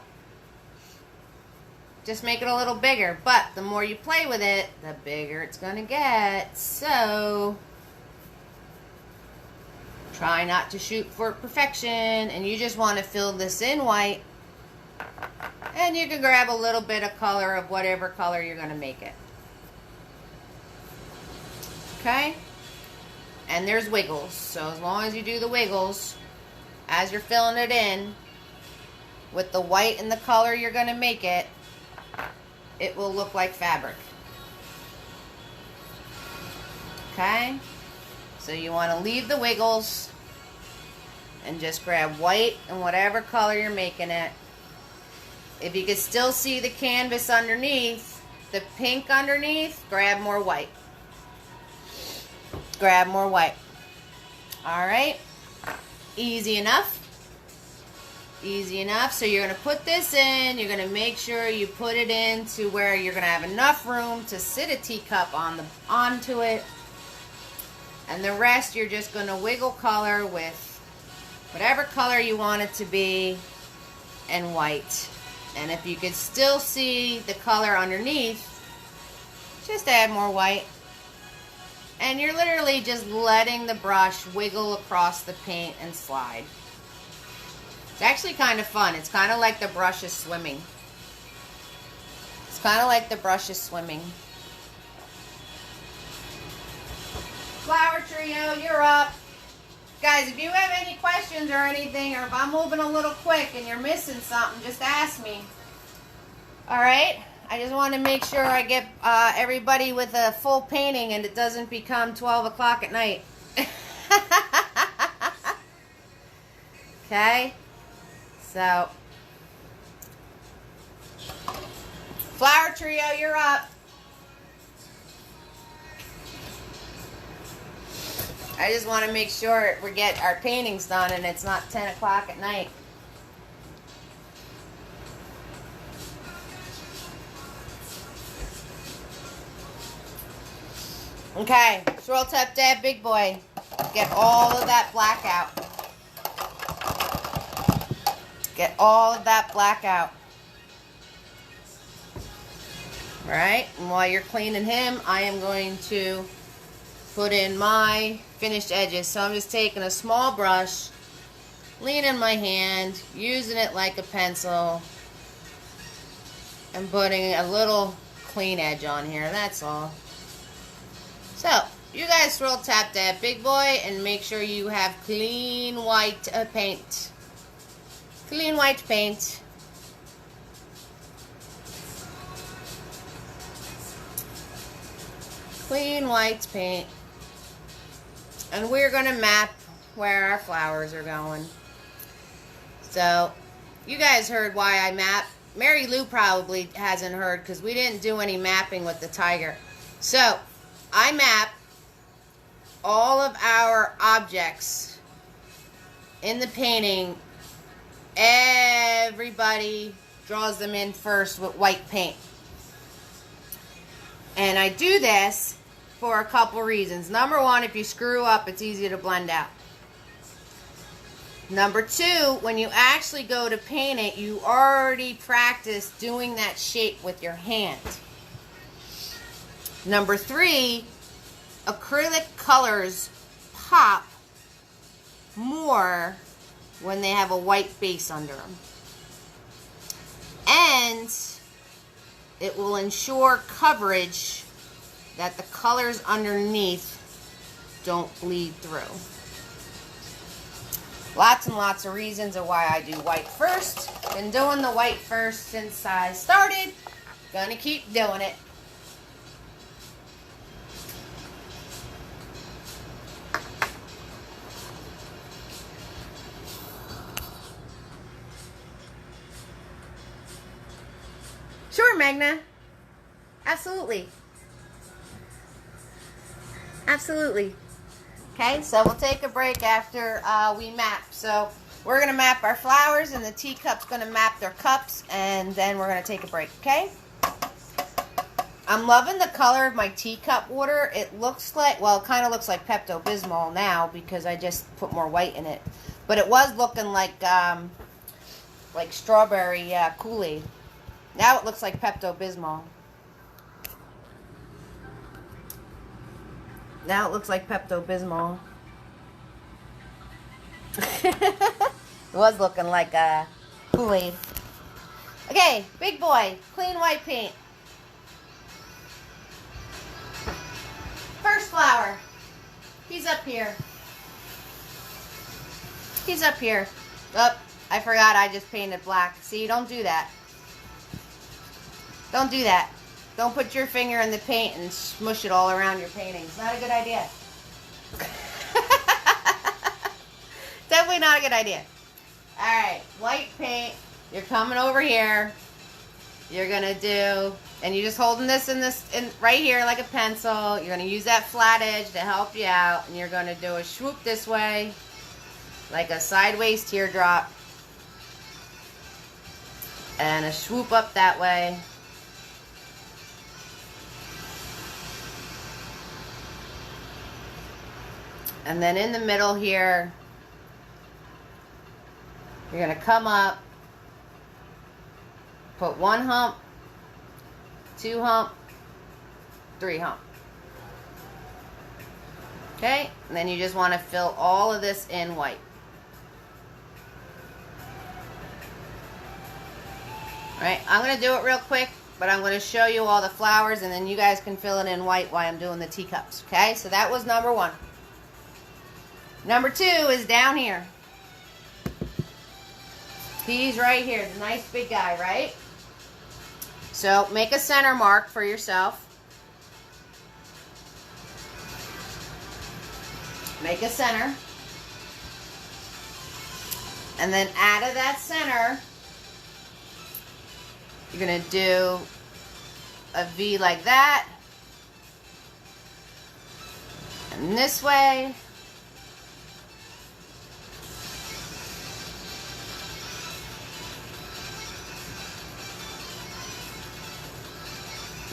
just make it a little bigger. But the more you play with it, the bigger it's going to get. So try not to shoot for perfection. And you just want to fill this in white. And you can grab a little bit of color of whatever color you're going to make it. Okay? And there's wiggles. So as long as you do the wiggles, as you're filling it in, with the white and the color you're going to make it, it will look like fabric. Okay? So you want to leave the wiggles and just grab white and whatever color you're making it. If you can still see the canvas underneath, the pink underneath, grab more white. Grab more white. Alright? Easy enough. Easy enough. So you're going to put this in. You're going to make sure you put it in to where you're going to have enough room to sit a teacup onto it. And the rest you're just going to wiggle color with whatever color you want it to be. and white. And if you could still see the color underneath, just add more white. And you're literally just letting the brush wiggle across the paint and slide. It's actually kind of fun. It's kind of like the brush is swimming. It's kind of like the brush is swimming. Flower Trio, you're up. Guys, if you have any questions or anything, or if I'm moving a little quick and you're missing something, just ask me. Alright? I just want to make sure I get everybody with a full painting and it doesn't become 12 o'clock at night. Okay? So, Flower Trio, you're up. I just want to make sure we get our paintings done and it's not 10 o'clock at night. Okay, swirl, tap, dab, big boy. Get all of that black out. Get all of that black out. Alright, and while you're cleaning him, I am going to put in my finished edges. So I'm just taking a small brush, leaning my hand, using it like a pencil, and putting a little clean edge on here, that's all. So, you guys swirl, tap, dab, big boy, and make sure you have clean white paint. Clean white paint. Clean white paint. And we're going to map where our flowers are going. So, you guys heard why I map. Mary Lou probably hasn't heard because we didn't do any mapping with the tiger. So, I map all of our objects in the painting. Everybody draws them in first with white paint. And I do this for a couple reasons. Number one, if you screw up, it's easy to blend out. Number two, when you actually go to paint it, you already practiced doing that shape with your hand. Number three, acrylic colors pop more when they have a white base under them. And it will ensure coverage that the colors underneath don't bleed through. Lots and lots of reasons of why I do white first. Been doing the white first since I started. Gonna keep doing it. Sure, Magna. Absolutely. Absolutely. Okay, so we'll take a break after we map. So we're going to map our flowers, and the teacup's going to map their cups, and then we're going to take a break, okay? I'm loving the color of my teacup water. It looks like, well, it kind of looks like Pepto-Bismol now because I just put more white in it. But it was looking like strawberry Kool-Aid. Now it looks like Pepto-Bismol. Now it looks like Pepto-Bismol. It was looking like Kool-Aid. Okay, big boy, clean white paint. First flower. He's up here. He's up here. Oh, I forgot I just painted black. See, don't do that. Don't do that. Don't put your finger in the paint and smush it all around your painting. It's not a good idea. Definitely not a good idea. Alright, white paint. You're coming over here. You're going to do, and you're just holding this in right here like a pencil. You're going to use that flat edge to help you out. And you're going to do a swoop this way, like a sideways teardrop. And a swoop up that way. And then in the middle here, you're going to come up put 1 hump, 2 hump, 3 hump. Okay, and then you just want to fill all of this in white. Alright, I'm going to do it real quick, but I'm going to show you all the flowers, and then you guys can fill it in white while I'm doing the teacups. Okay, so that was number 1. Number 2 is down here. He's right here, the nice big guy, right? So make a center mark for yourself. Make a center. And then out of that center, you're going to do a V like that. And this way.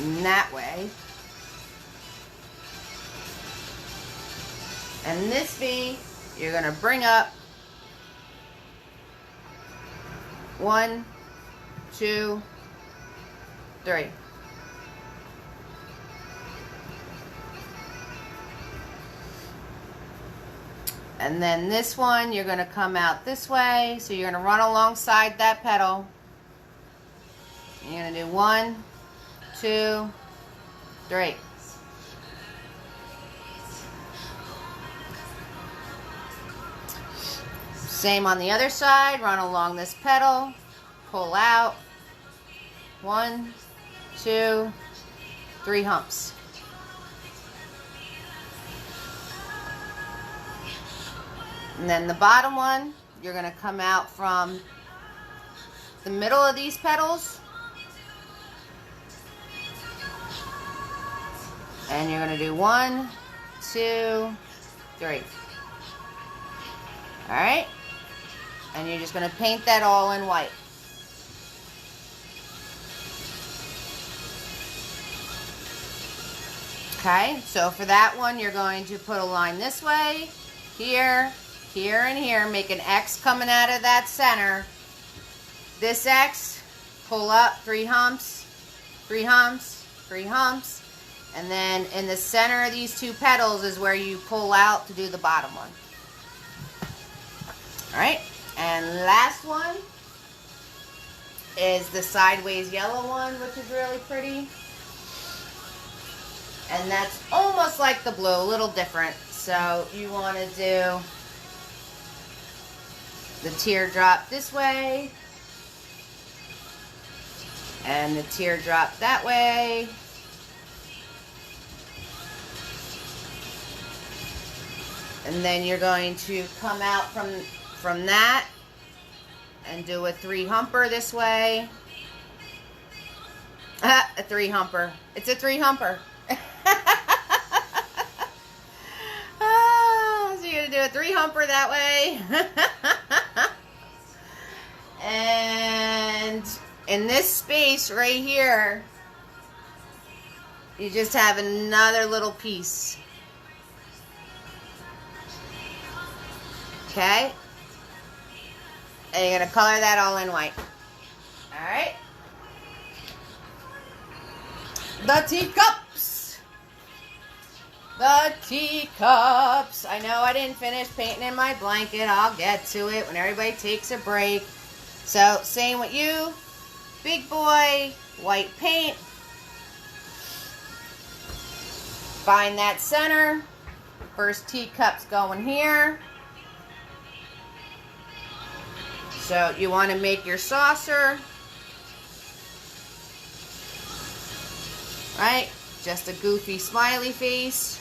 And that way. And this V, you're going to bring up 1, 2, 3. And then this one, you're going to come out this way. So you're going to run alongside that petal. You're going to do 1, 2, 3. Same on the other side. Run along this petal. Pull out. 1, 2, 3 humps. And then the bottom one, you're going to come out from the middle of these petals. And you're going to do 1, 2, 3. Alright? And you're just going to paint that all in white. Okay, so for that one, you're going to put a line this way, here, here, and here. Make an X coming out of that center. This X, pull up 3 humps, 3 humps, 3 humps. And then in the center of these 2 petals is where you pull out to do the bottom one. Alright, and last one is the sideways yellow one, which is really pretty. And that's almost like the blue, a little different. So you want to do the teardrop this way. And the teardrop that way. And then you're going to come out from that and do a 3 humper this way. A 3 humper. It's a 3 humper. So you're going to do a 3 humper that way. And in this space right here, you just have another little piece. Okay? And you're going to color that all in white. Alright? The teacups. The teacups. I know I didn't finish painting in my blanket. I'll get to it when everybody takes a break. So, same with you. Big boy, white paint. Find that center. First teacup's going here. So you want to make your saucer, right? Just a goofy smiley face.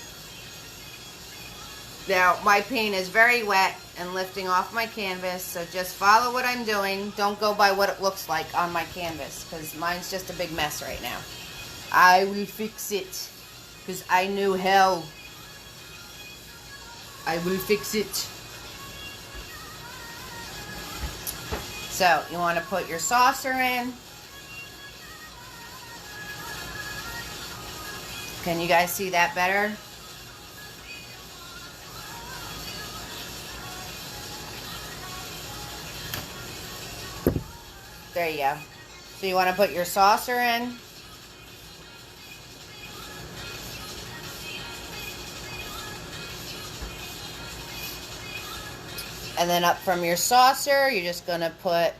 Now my paint is very wet and lifting off my canvas, so just follow what I'm doing. Don't go by what it looks like on my canvas, because mine's just a big mess right now. I will fix it, because I know how. I will fix it. So, you want to put your saucer in. Can you guys see that better? There you go. So you want to put your saucer in. And then up from your saucer, you're just going to put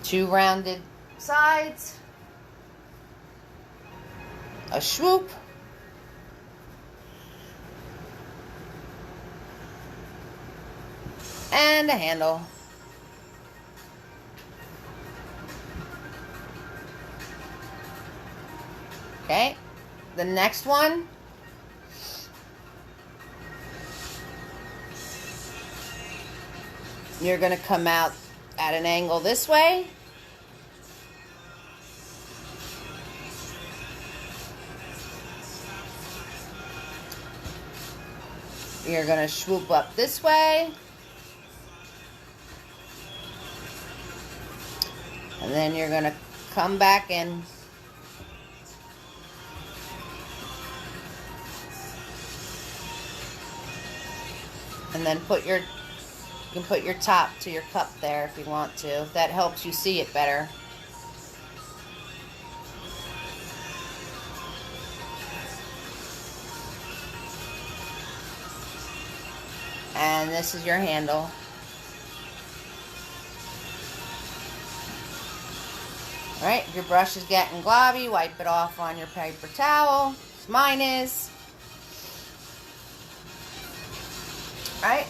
2 rounded sides, a swoop, and a handle. Okay, the next one, you're going to come out at an angle this way. You're going to swoop up this way. And then you're going to come back in. And then you can put your top to your cup there if you want to. That helps you see it better. And this is your handle. Alright, if your brush is getting globby, wipe it off on your paper towel. Mine is. Alright,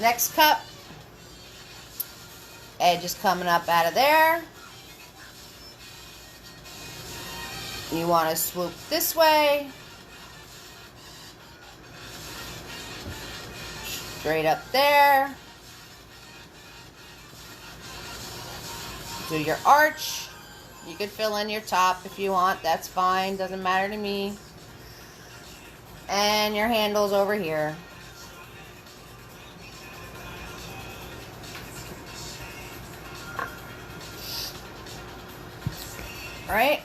next cup. Edge is coming up out of there. You want to swoop this way. Straight up there. Do your arch. You could fill in your top if you want. That's fine. Doesn't matter to me. And your handle's over here. Alright.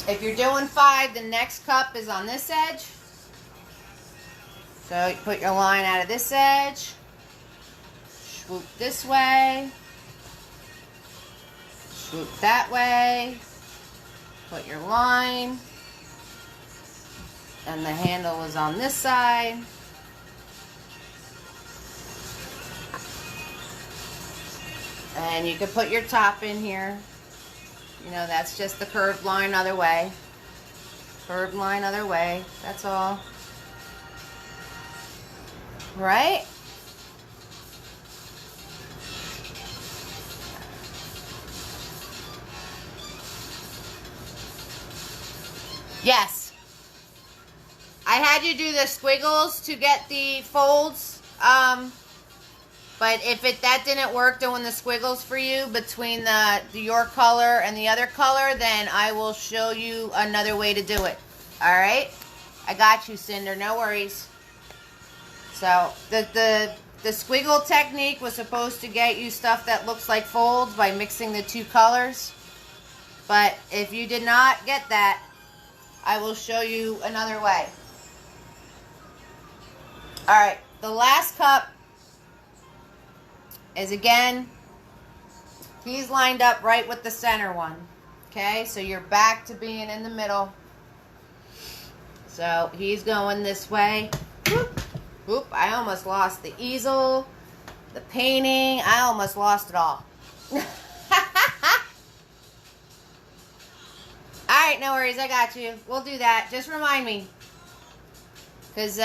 If you're doing 5, the next cup is on this edge. So you put your line out of this edge. Swoop this way. Swoop that way. Put your line. And the handle is on this side. And you can put your top in here. You know, that's just the curved line other way. Curved line other way. That's all. Right? Yes. I had you do the squiggles to get the folds. But if that didn't work doing the squiggles for you between your color and the other color, then I will show you another way to do it. Alright? I got you, Cinder. No worries. So, the squiggle technique was supposed to get you stuff that looks like folds by mixing the 2 colors. But if you did not get that, I will show you another way. Alright, the last cup is, again, he's lined up right with the center one. Okay, so you're back to being in the middle. So he's going this way. Whoop, whoop, I almost lost the easel, the painting. I almost lost it all. Alright, no worries, I got you. We'll do that. Just remind me. Because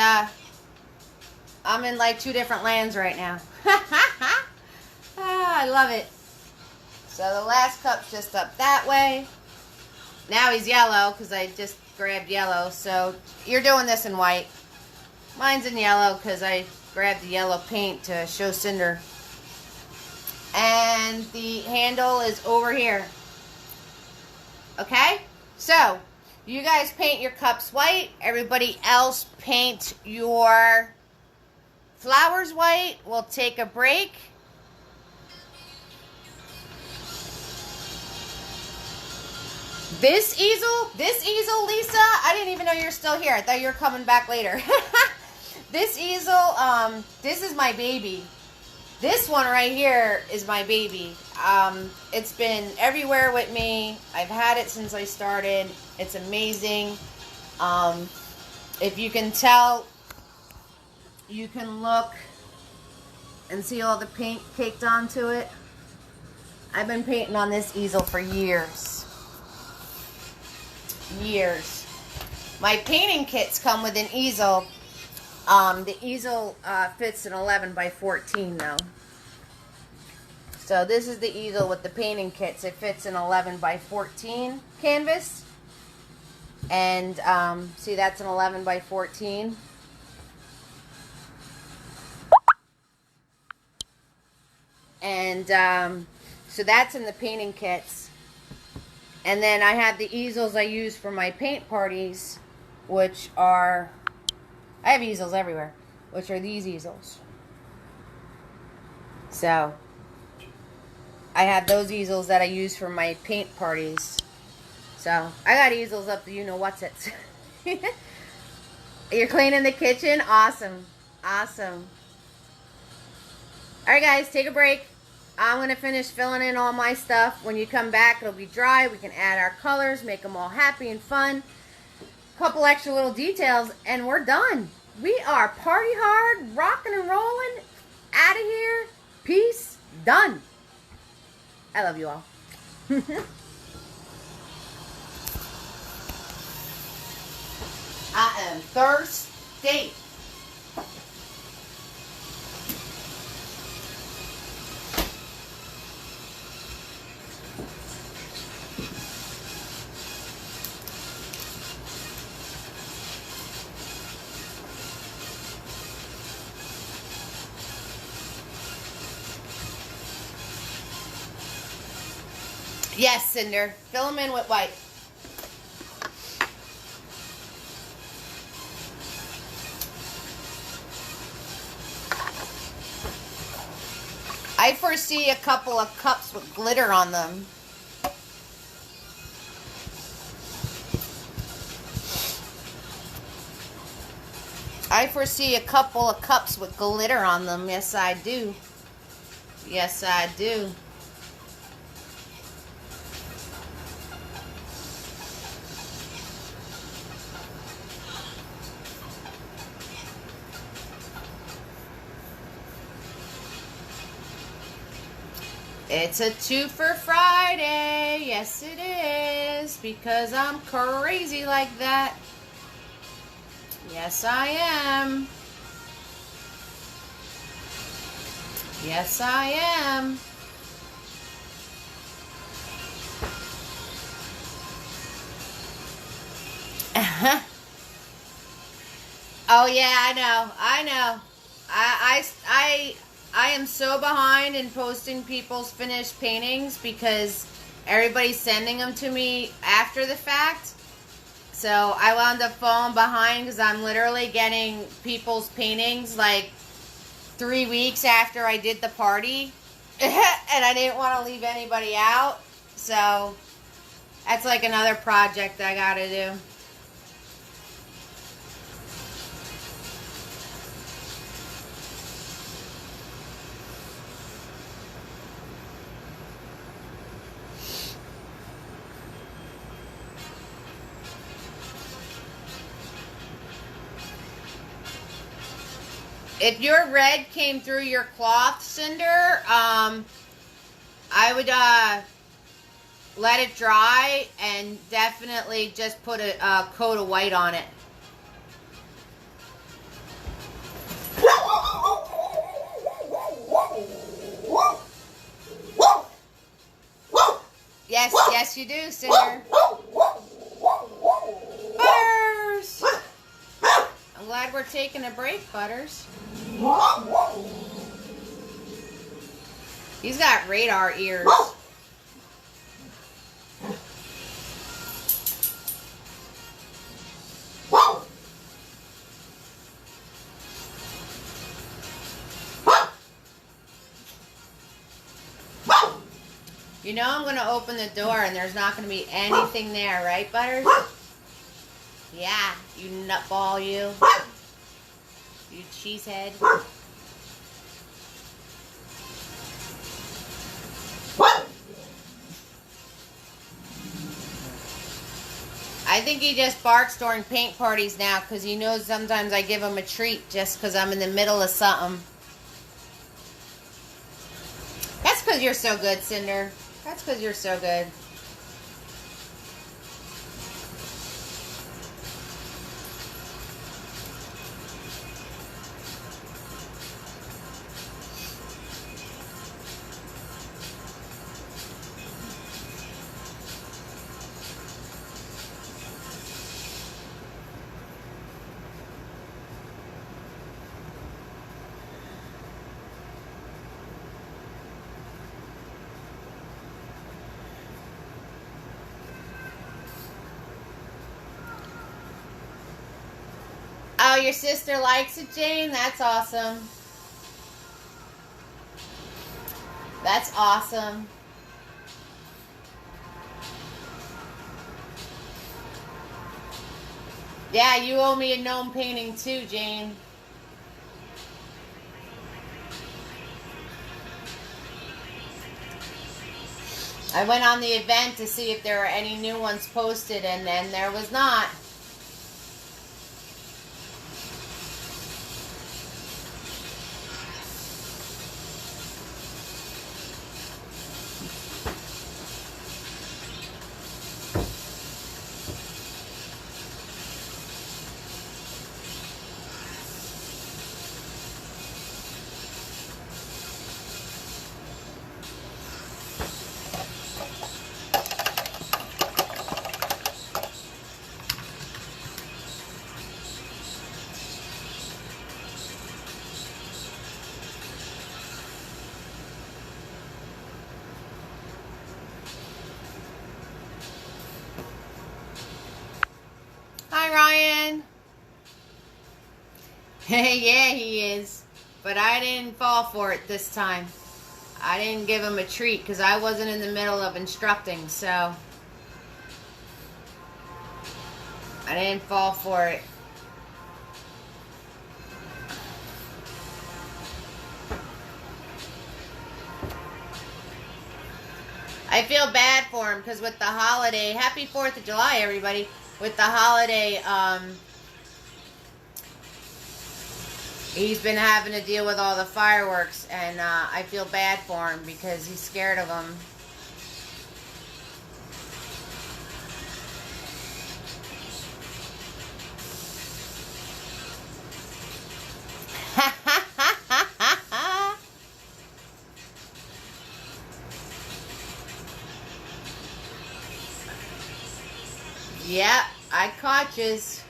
I'm in like 2 different lands right now. I love it. So the last cup's just up that way. Now he's yellow because I just grabbed yellow. So you're doing this in white. Mine's in yellow because I grabbed the yellow paint to show Cinder. And the handle is over here. Okay? So, you guys paint your cups white. Everybody else paint your flowers white. We'll take a break. This easel, Lisa, I didn't even know you're still here. I thought you were coming back later. This easel, this is my baby. This one right here is my baby. It's been everywhere with me. I've had it since I started. It's amazing. If you can tell, you can look and see all the paint caked onto it. I've been painting on this easel for years. Years. My painting kits come with an easel. The easel fits an 11 by 14 though. So this is the easel with the painting kits. It fits an 11 by 14 canvas. And see, that's an 11 by 14. And so that's in the painting kits. And then I have the easels I use for my paint parties, which are, I have easels everywhere, which are these easels. So I have those easels that I use for my paint parties. So I got easels up to you-know-what's-its. You're cleaning the kitchen? Awesome. Awesome. Alright guys, take a break. I'm going to finish filling in all my stuff. When you come back, it'll be dry. We can add our colors, make them all happy and fun. Couple extra little details, and we're done. We are party hard, rocking and rolling, out of here. Peace. Done. I love you all. I am thirsty. Yes, Cinder. Fill them in with white. I foresee a couple of cups with glitter on them. I foresee a couple of cups with glitter on them. Yes, I do. Yes, I do. It's a Twofer Friday. Yes, it is. Because I'm crazy like that. Yes, I am. Yes, I am. Oh, yeah, I know. I know. I am so behind in posting people's finished paintings because everybody's sending them to me after the fact. So I wound up falling behind because I'm literally getting people's paintings like 3 weeks after I did the party. And I didn't want to leave anybody out. So that's like another project I gotta do. If your red came through your cloth, Cinder, I would let it dry and definitely just put a coat of white on it. Yes, yes you do, Cinder. Butters! I'm glad we're taking a break, Butters. He's got radar ears. You know I'm going to open the door and there's not going to be anything there, right, Butters? Yeah, you nutball, you. You cheesehead. think he just barks during paint parties now because he knows sometimes I give him a treat just because I'm in the middle of something. That's because you're so good, Cinder. That's because you're so good. Oh, your sister likes it, Jane? That's awesome. That's awesome. Yeah, you owe me a gnome painting too, Jane. I went on the event to see if there were any new ones posted, and then there was not. Hi, Ryan. Yeah, he is. But I didn't fall for it this time. I didn't give him a treat because I wasn't in the middle of instructing, so I didn't fall for it. I feel bad for him because with the holiday, happy 4th of July, everybody. With the holiday, he's been having to deal with all the fireworks, and I feel bad for him because he's scared of them. Yep, I caught yous.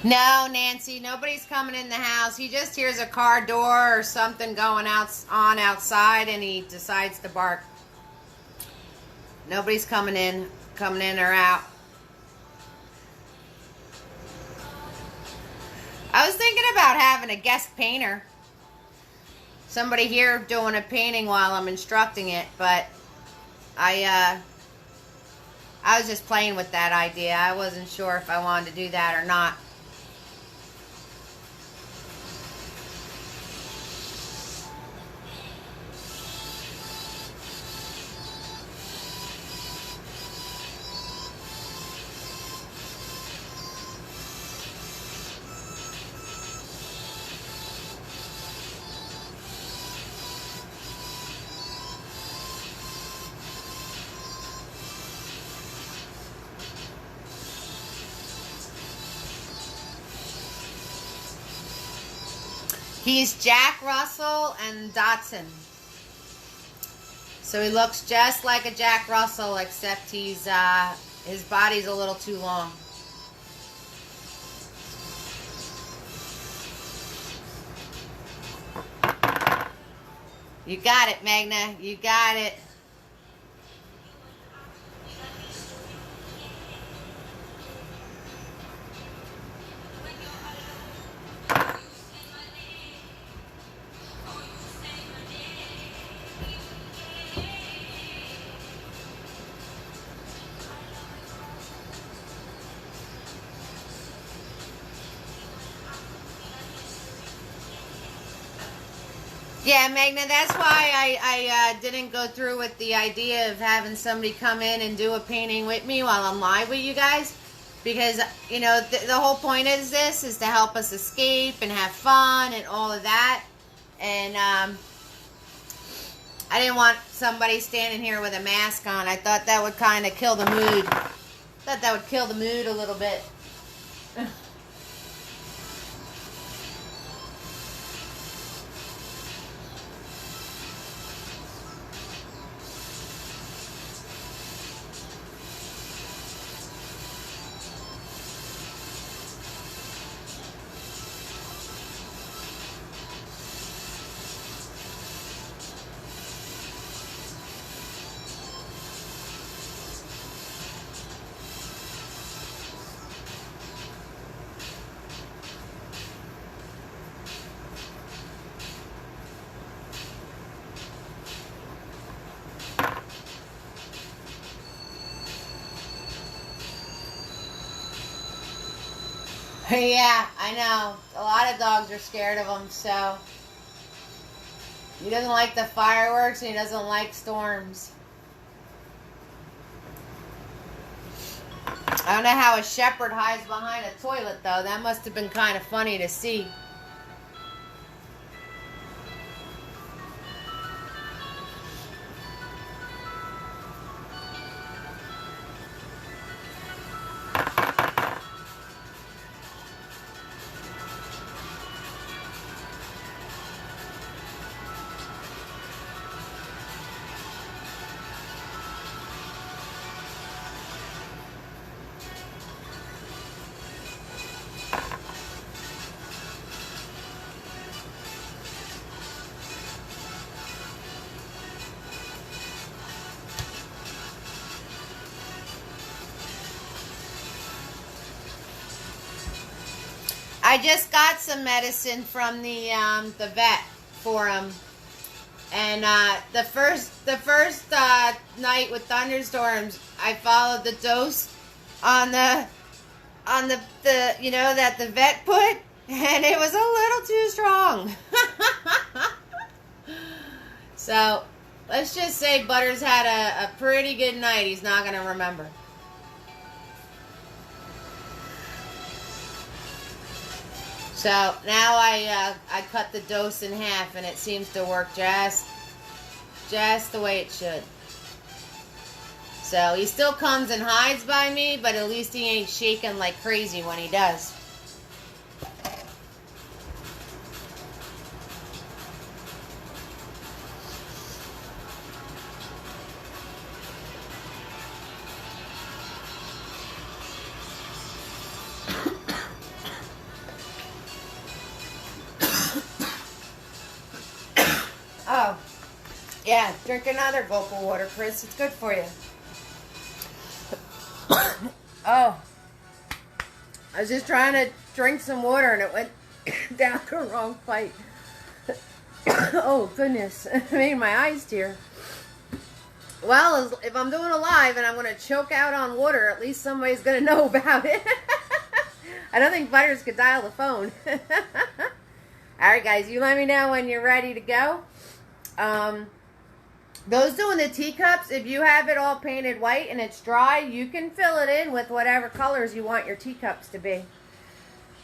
No, Nancy, nobody's coming in the house. He just hears a car door or something going on outside, and he decides to bark. Nobody's coming in or out. I was thinking about having a guest painter. Somebody here doing a painting while I'm instructing it, but I was just playing with that idea. I wasn't sure if I wanted to do that or not. He's Jack Russell and Dotson. So he looks just like a Jack Russell, except he's his body's a little too long. You got it, Magna. You got it. Yeah, Magna, that's why I didn't go through with the idea of having somebody come in and do a painting with me while I'm live with you guys. Because, you know, the whole point is this is to help us escape and have fun and all of that. And I didn't want somebody standing here with a mask on. I thought that would kind of kill the mood. I thought that would kill the mood a little bit. Yeah, I know. A lot of dogs are scared of them, so. He doesn't like the fireworks and he doesn't like storms. I don't know how a shepherd hides behind a toilet, though. That must have been kind of funny to see. I just got some medicine from the vet for him, and the first night with thunderstorms, I followed the dose on the you know that the vet put, and it was a little too strong. So let's just say Butters had a pretty good night. He's not gonna remember. So now I cut the dose in half, and it seems to work just the way it should. So he still comes and hides by me, but at least he ain't shaking like crazy when he does. Oh, yeah, drink another gulp of water, Chris. It's good for you. Oh, I was just trying to drink some water and it went down the wrong pipe. Oh, goodness. It made my eyes tear. Well, if I'm doing a live and I'm going to choke out on water, at least somebody's going to know about it. I don't think Butters could dial the phone. Alright, guys, you let me know when you're ready to go. Those doing the teacups, if you have it all painted white and it's dry, you can fill it in with whatever colors you want your teacups to be.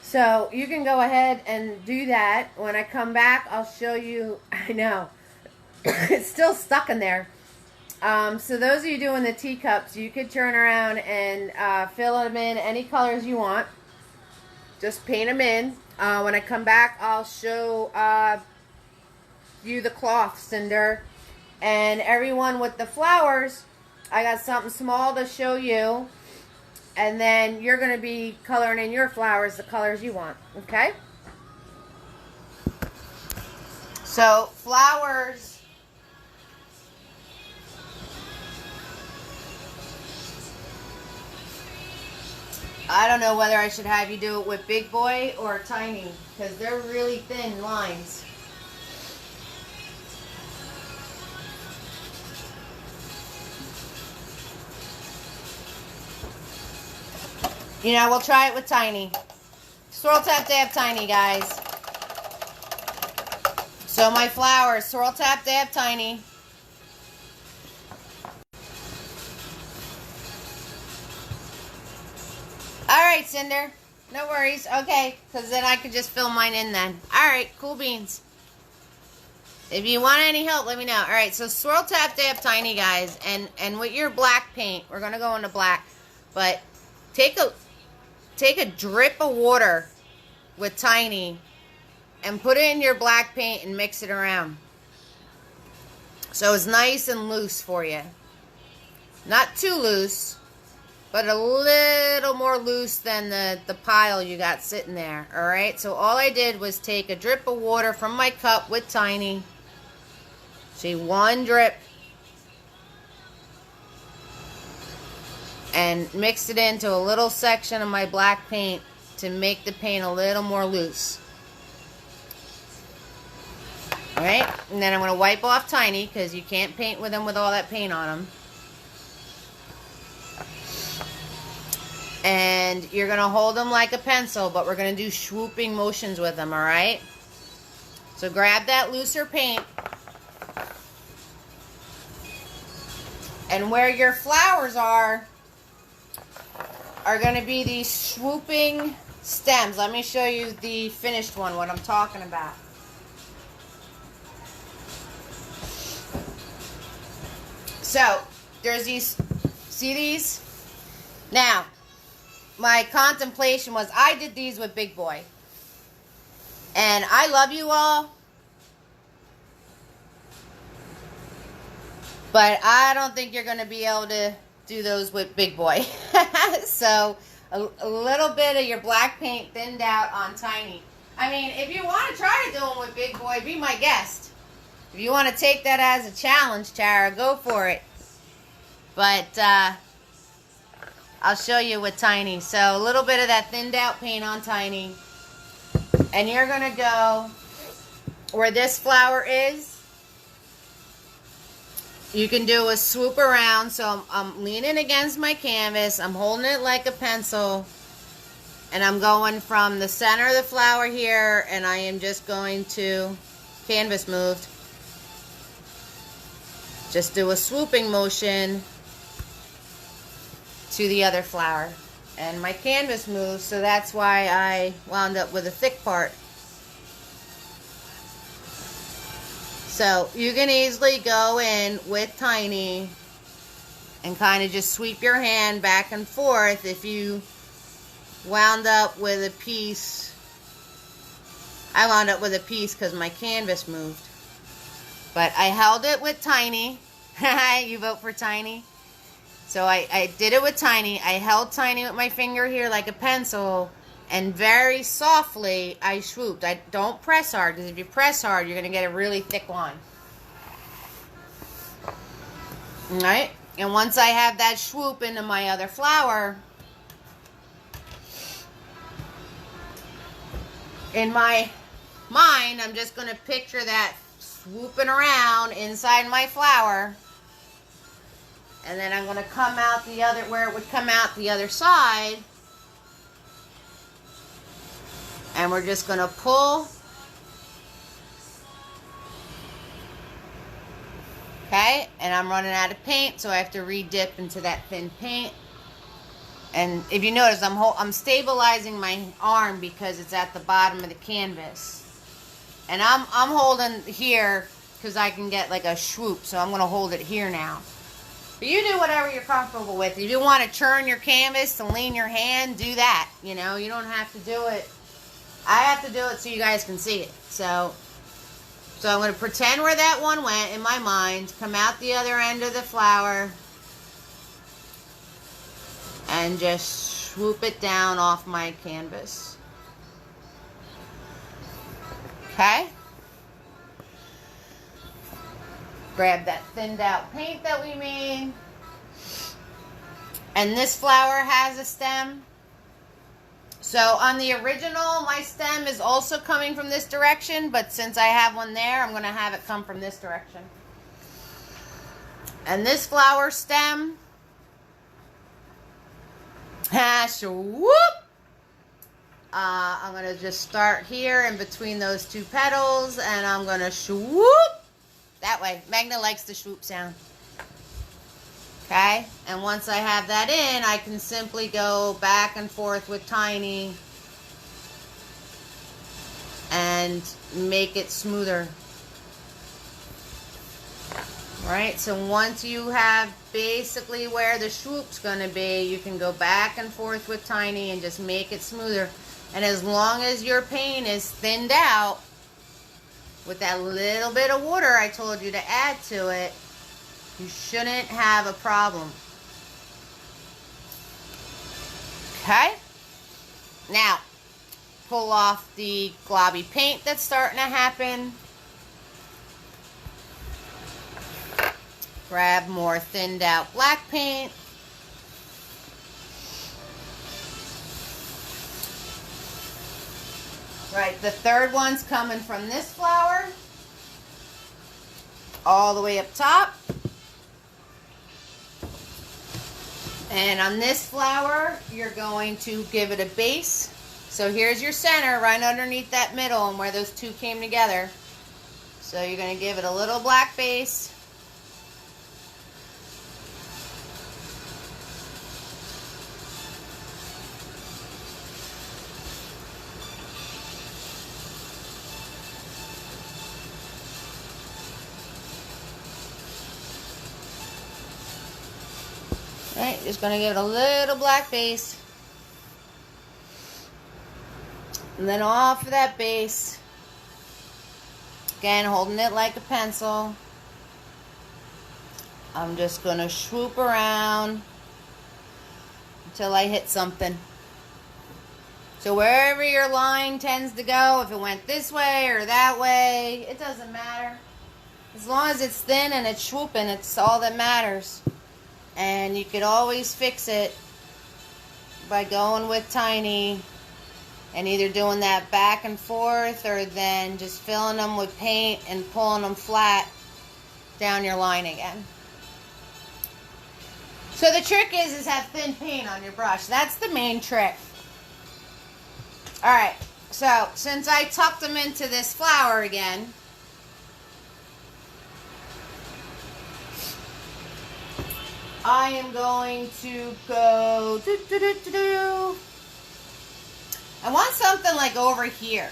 So you can go ahead and do that. When I come back, I'll show you. I know. It's still stuck in there. So those of you doing the teacups, you could turn around and fill them in any colors you want. just paint them in. When I come back, I'll show you the cloth, Cinder. And everyone with the flowers, I got something small to show you. And then you're going to be coloring in your flowers the colors you want. Okay? So, flowers. I don't know whether I should have you do it with Big Boy or Tiny, because they're really thin lines. You know, we'll try it with Tiny. Swirl Tap Dab Tiny, guys. So my flowers, Swirl Tap Dab Tiny. Alright, Cinder. No worries. Okay, because then I can just fill mine in then. Alright, cool beans. If you want any help, let me know. Alright, so Swirl Tap Dab Tiny, guys. And with your black paint, we're going to go into black. But take a drip of water with Tiny and put it in your black paint and mix it around. So it's nice and loose for you. Not too loose, but a little more loose than the pile you got sitting there. Alright, so all I did was take a drip of water from my cup with Tiny. See, one drip. And mixed it into a little section of my black paint to make the paint a little more loose. Alright, and then I'm going to wipe off Tiny because you can't paint with them with all that paint on them. And you're going to hold them like a pencil, but we're going to do swooping motions with them, alright? So grab that looser paint. And where your flowers are going to be these swooping stems. Let me show you the finished one, what I'm talking about. So, there's these, see these? Now, my contemplation was, I did these with Big Boy. And I love you all. But I don't think you're going to be able to do those with Big Boy. So, a little bit of your black paint thinned out on Tiny. I mean, if you want to try to do them with Big Boy, be my guest. If you want to take that as a challenge, Tara, go for it. But, I'll show you with Tiny. So, a little bit of that thinned out paint on Tiny. And you're going to go where this flower is. You can do a swoop around. So I'm leaning against my canvas. I'm holding it like a pencil. And I'm going from the center of the flower here. And I am just going to canvas moved. Just do a swooping motion to the other flower. And my canvas moves. So that's why I wound up with a thick part. So you can easily go in with Tiny and kind of just sweep your hand back and forth if you wound up with a piece. I wound up with a piece because my canvas moved. But I held it with Tiny. You vote for Tiny? So I did it with Tiny. I held Tiny with my finger here like a pencil. And very softly, I swooped. I don't press hard, because if you press hard, you're going to get a really thick line. Alright? And once I have that swoop into my other flower, in my mind, I'm just going to picture that swooping around inside my flower. And then I'm going to come out the other, where it would come out the other side. And we're just going to pull. Okay, and I'm running out of paint, so I have to re-dip into that thin paint. And if you notice, I'm stabilizing my arm because it's at the bottom of the canvas. And I'm holding here because I can get like a swoop, so I'm going to hold it here now. But you do whatever you're comfortable with. If you want to churn your canvas to lean your hand, do that. You know, you don't have to do it. I have to do it so you guys can see it. So I'm going to pretend where that one went in my mind, come out the other end of the flower, and just swoop it down off my canvas. Okay? Grab that thinned out paint that we made. And this flower has a stem. So on the original, my stem is also coming from this direction, but since I have one there, I'm going to have it come from this direction. And this flower stem, swoop. I'm going to just start here in between those two petals, and I'm going to swoop. That way. Magna likes the swoop sound. Okay? And once I have that in, I can simply go back and forth with Tiny and make it smoother. Right? So once you have basically where the swoop's going to be, you can go back and forth with Tiny and just make it smoother. And as long as your paint is thinned out, with that little bit of water I told you to add to it, you shouldn't have a problem. Okay? Now, pull off the globby paint that's starting to happen. Grab more thinned out black paint. Right, the third one's coming from this flower, all the way up top. And on this flower, you're going to give it a base. So here's your center, right underneath that middle and where those two came together. So you're going to give it a little black base. Right, just going to give it a little black base. And then off of that base, again, holding it like a pencil, I'm just going to swoop around until I hit something. So wherever your line tends to go, if it went this way or that way, it doesn't matter. As long as it's thin and it's swooping, it's all that matters. And you could always fix it by going with Tiny and either doing that back and forth or then just filling them with paint and pulling them flat down your line again. So the trick is have thin paint on your brush. That's the main trick. Alright, so since I tucked them into this flower again, I am going to go I want something like over here.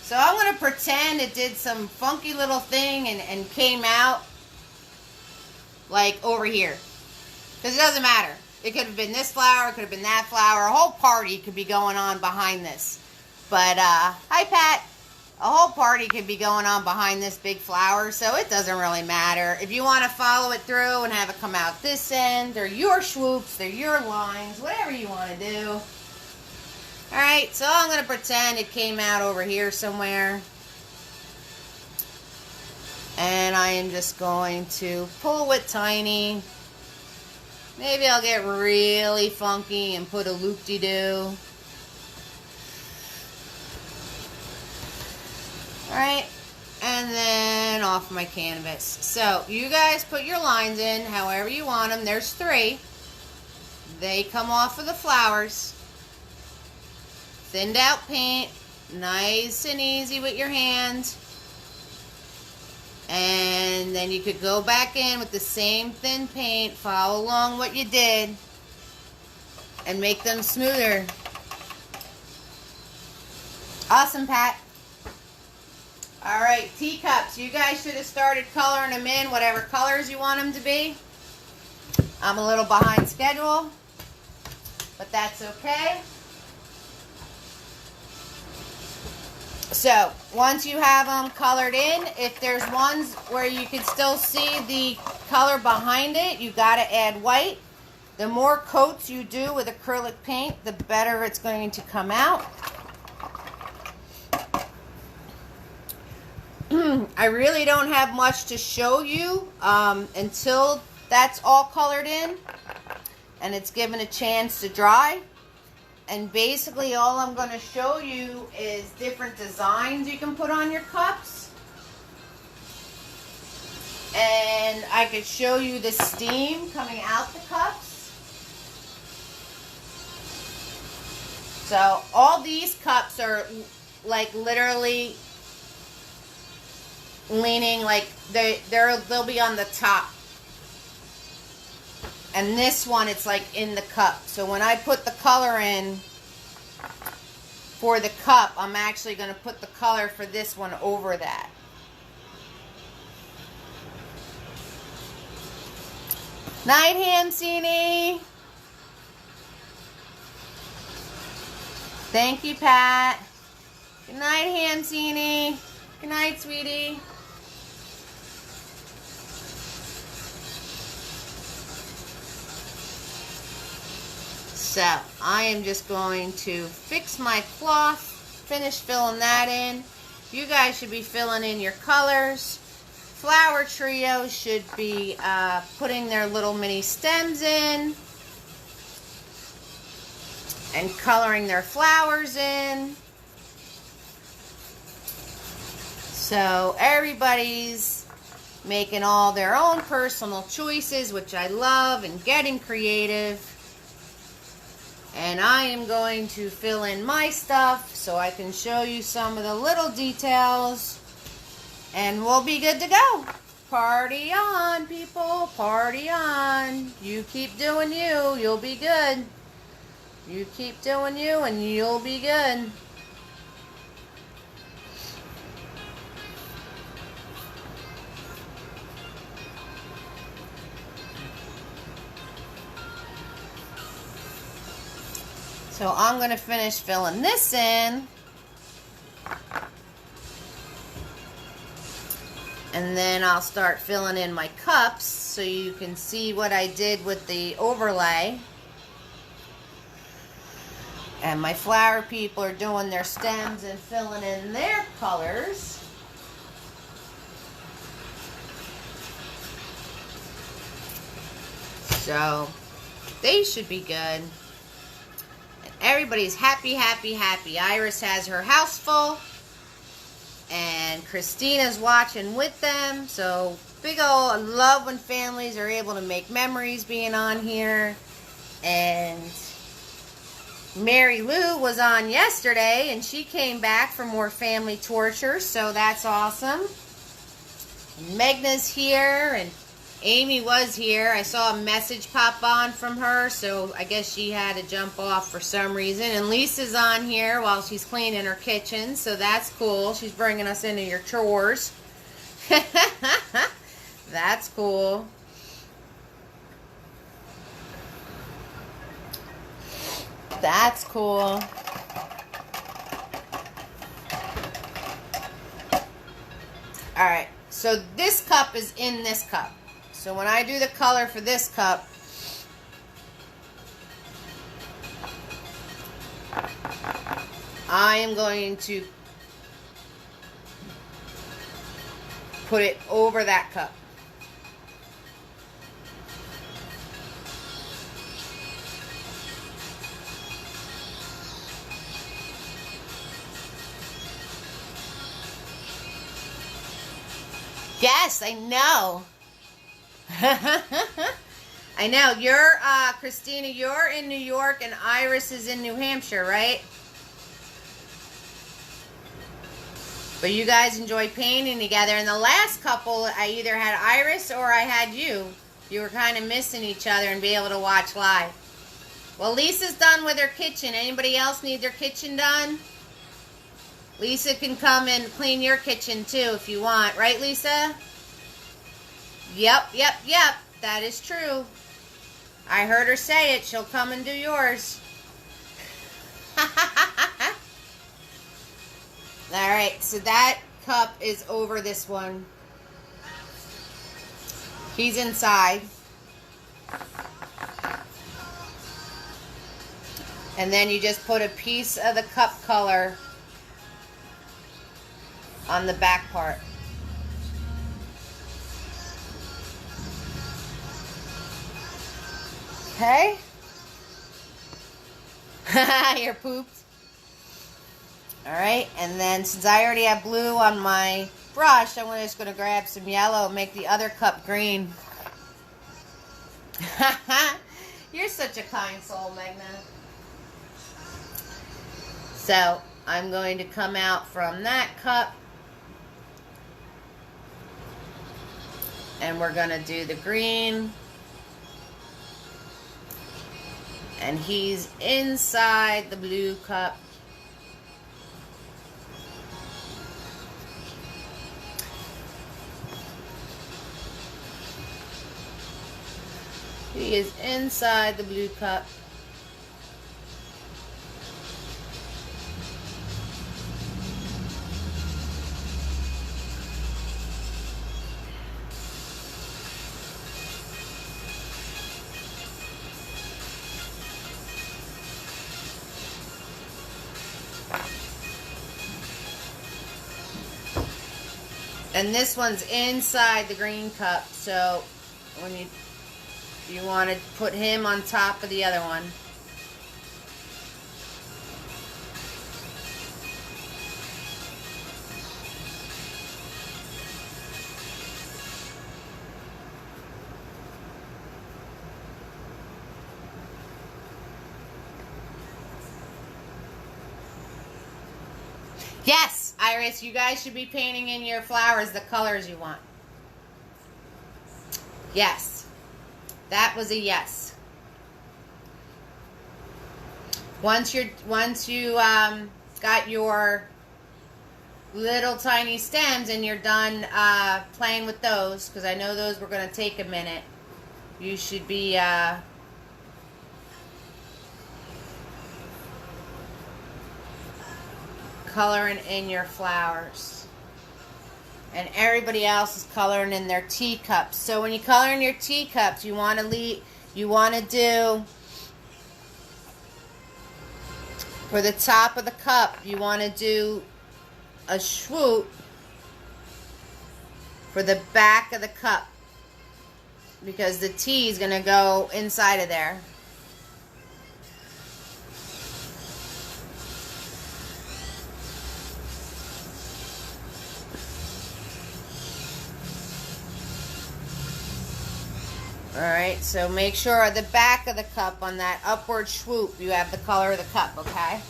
So I'm going to pretend it did some funky little thing and came out like over here. Because it doesn't matter. It could have been this flower, it could have been that flower. A whole party could be going on behind this. But, hi Pat. A whole party could be going on behind this big flower, so it doesn't really matter. If you want to follow it through and have it come out this end, they're your swoops, they're your lines, whatever you want to do. Alright, so I'm going to pretend it came out over here somewhere. And I am just going to pull with Tiny. Maybe I'll get really funky and put a loop-de-doo. Alright, and then off my canvas. So, you guys put your lines in however you want them. There's 3. They come off of the flowers. Thinned out paint, nice and easy with your hands. And then you could go back in with the same thin paint, follow along what you did, and make them smoother. Awesome, Pat. Alright, teacups. You guys should have started coloring them in, whatever colors you want them to be. I'm a little behind schedule, but that's okay. So, once you have them colored in, if there's ones where you can still see the color behind it, you got to add white. The more coats you do with acrylic paint, the better it's going to come out. I really don't have much to show you until that's all colored in and it's given a chance to dry. And basically all I'm going to show you is different designs you can put on your cups. And I could show you the steam coming out the cups. So all these cups are like literally leaning, like they'll be on the top. And this one, it's like in the cup. So when I put the color in for the cup, I'm actually going to put the color for this one over that. Night, Hamsini. Thank you, Pat. Good night, Hamsini. Good night, sweetie. So, I am just going to fix my cloth, finish filling that in. You guys should be filling in your colors. Flower Trio should be putting their little mini stems in and coloring their flowers in. So, everybody's making all their own personal choices, which I love, and getting creative. And I am going to fill in my stuff so I can show you some of the little details. And we'll be good to go. Party on, people. Party on. You keep doing you. You'll be good. You keep doing you and you'll be good. So I'm going to finish filling this in. And then I'll start filling in my cups so you can see what I did with the overlay. And my flower people are doing their stems and filling in their colors. So they should be good. Everybody's happy, happy, happy. Iris has her house full. And Christina's watching with them. So, big ol' I love when families are able to make memories being on here. And Mary Lou was on yesterday. And she came back for more family torture. So, that's awesome. Megna's here. And Amy was here. I saw a message pop on from her, so I guess she had to jump off for some reason. And Lisa's on here while she's cleaning her kitchen, so that's cool. She's bringing us into your chores. That's cool. That's cool. Alright, so this cup is in this cup. So when I do the color for this cup, I am going to put it over that cup. Yes, I know. I know. You're, Christina, you're in New York and Iris is in New Hampshire, right? But you guys enjoy painting together. And the last couple, I either had Iris or I had you. You were kind of missing each other and be able to watch live. Well, Lisa's done with her kitchen. Anybody else need their kitchen done? Lisa can come and clean your kitchen too if you want. Right, Lisa? Yep. That is true. I heard her say it. She'll come and do yours. Alright, so that cup is over this one. He's inside. And then you just put a piece of the cup color on the back part. Okay? You're pooped. Alright, and then since I already have blue on my brush, I'm just going to grab some yellow and make the other cup green. You're such a kind soul, Magna. So, I'm going to come out from that cup. And we're going to do the green. And he's inside the blue cup. He is inside the blue cup. And this one's inside the green cup, so when you want to put him on top of the other one. Yes, Iris, you guys should be painting in your flowers the colors you want. Yes, that was a yes. Once you got your little tiny stems and you're done playing with those, because I know those were going to take a minute, you should be coloring in your flowers. And everybody else is coloring in their teacups. So when you color in your teacups, you want to do, for the top of the cup, you want to do a swoop for the back of the cup, because the tea is going to go inside of there. Alright, so make sure at the back of the cup, on that upward swoop, you have the color of the cup, okay?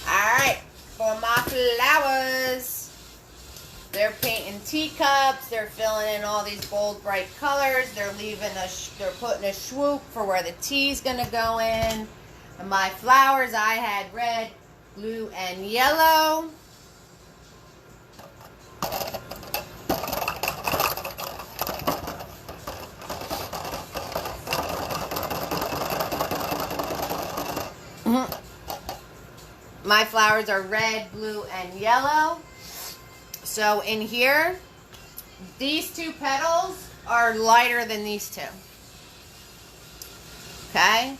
Alright, for my flowers, they're painting teacups, they're filling in all these bold, bright colors, they're putting a swoop for where the tea's gonna go in. And my flowers, I had red, blue, and yellow. My flowers are red, blue, and yellow. So in here, these two petals are lighter than these two. Okay?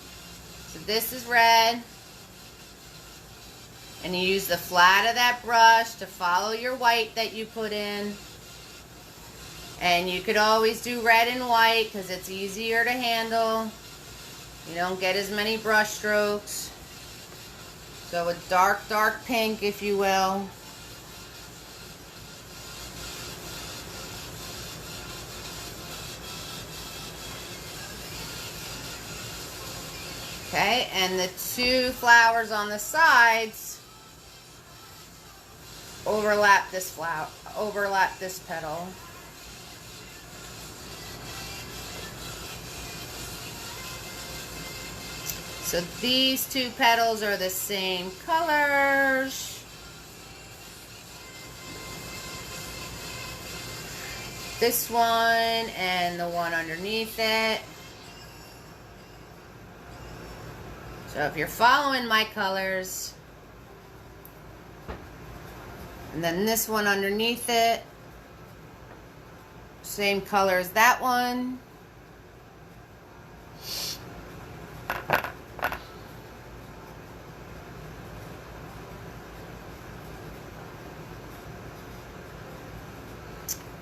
So this is red. And you use the flat of that brush to follow your white that you put in. And you could always do red and white because it's easier to handle. You don't get as many brush strokes. So a dark, dark pink, if you will. Okay, and the two flowers on the sides overlap this flower, overlap this petal. So these two petals are the same colors. this one and the one underneath it. So if you're following my colors, and then this one underneath it, same color as that one.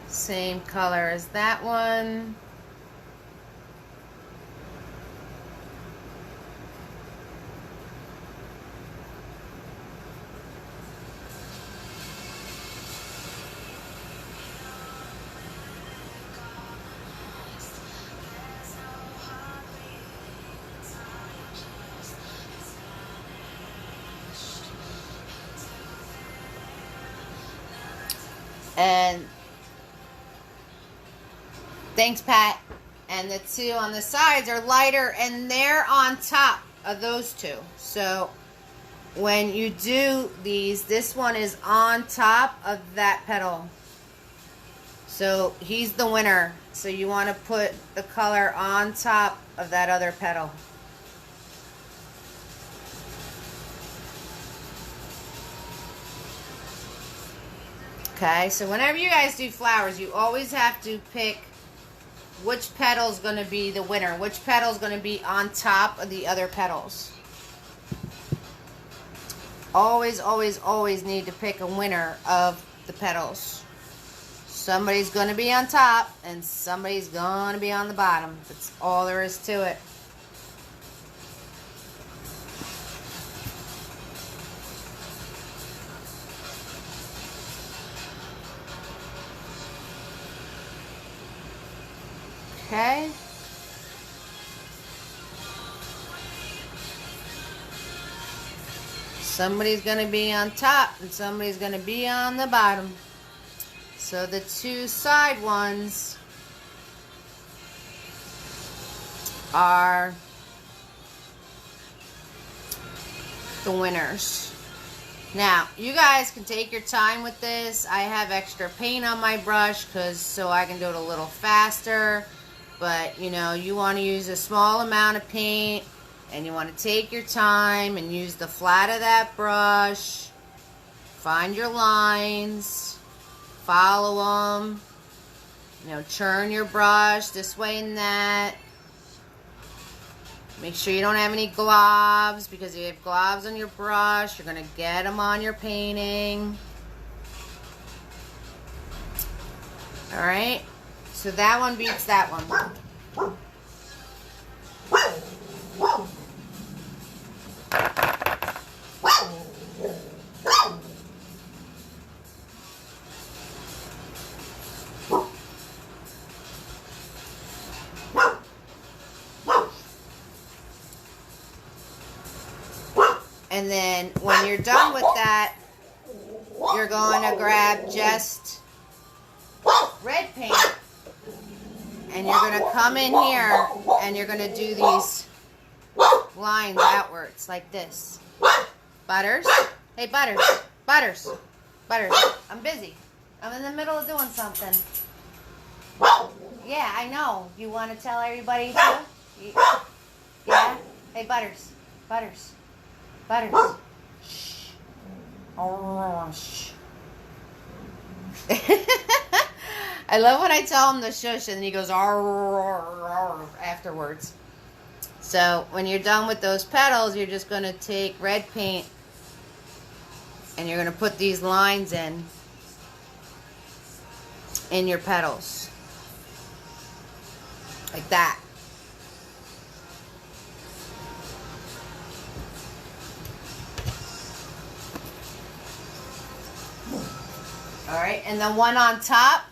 Same color as that one. And thanks, Pat. And the two on the sides are lighter, and they're on top of those two. So when you do these, this one is on top of that petal. So he's the winner. So you want to put the color on top of that other petal. Okay, so whenever you guys do flowers, you always have to pick which petal is going to be the winner, which petal is going to be on top of the other petals. Always, always, always need to pick a winner of the petals. Somebody's going to be on top and somebody's going to be on the bottom. That's all there is to it. Okay. Somebody's going to be on top and somebody's going to be on the bottom. So the two side ones are the winners. Now, you guys can take your time with this. I have extra paint on my brush so I can do it a little faster. But, you know, you want to use a small amount of paint, and you want to take your time and use the flat of that brush. Find your lines, follow them, you know, churn your brush this way and that. Make sure you don't have any globs, because if you have globs on your brush, you're going to get them on your painting. Alright, so that one beats that one. And then when you're done with that, you're going to grab just red paint, and you're going to come in here and you're going to do these lines outwards like this. Butters. Hey, Butters. Butters. Butters. I'm busy. I'm in the middle of doing something. Yeah, I know. You want to tell everybody too? Yeah? Hey, Butters. Butters. Butters. Shh. Oh, shh. I love when I tell him to shush and then he goes afterwards. So when you're done with those petals, you're just going to take red paint and you're going to put these lines in your petals. Like that. Alright, and the one on top,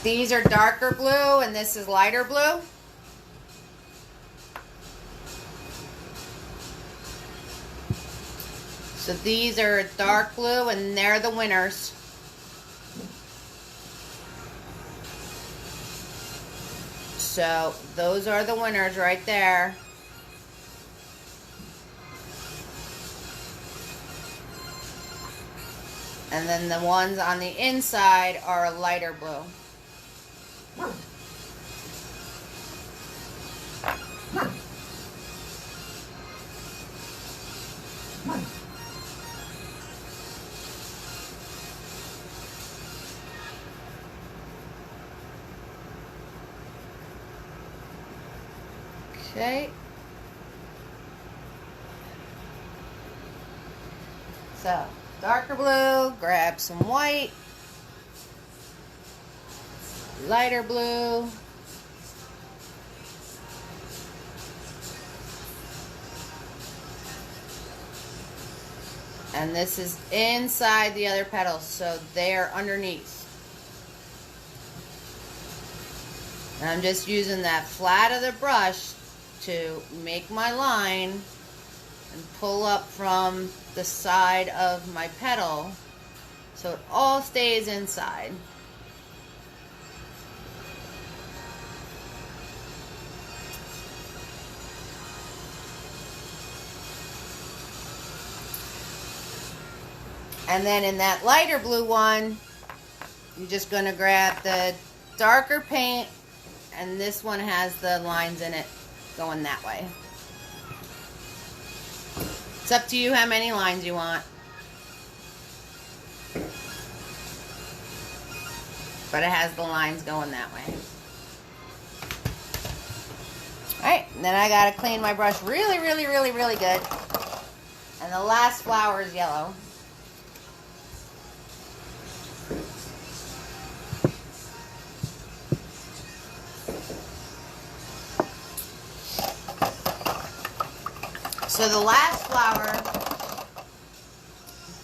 these are darker blue and this is lighter blue. So these are dark blue and they're the winners. So those are the winners right there. And then the ones on the inside are a lighter blue. Okay. So, darker blue, grab some white, lighter blue, and this is inside the other petals, so they're underneath. And I'm just using that flat of the brush to make my line and pull up from the side of my petal so it all stays inside. And then in that lighter blue one, you're just going to grab the darker paint, and this one has the lines in it going that way. It's up to you how many lines you want. But it has the lines going that way. Alright, then I gotta clean my brush really good. And the last flower is yellow. So the last flower,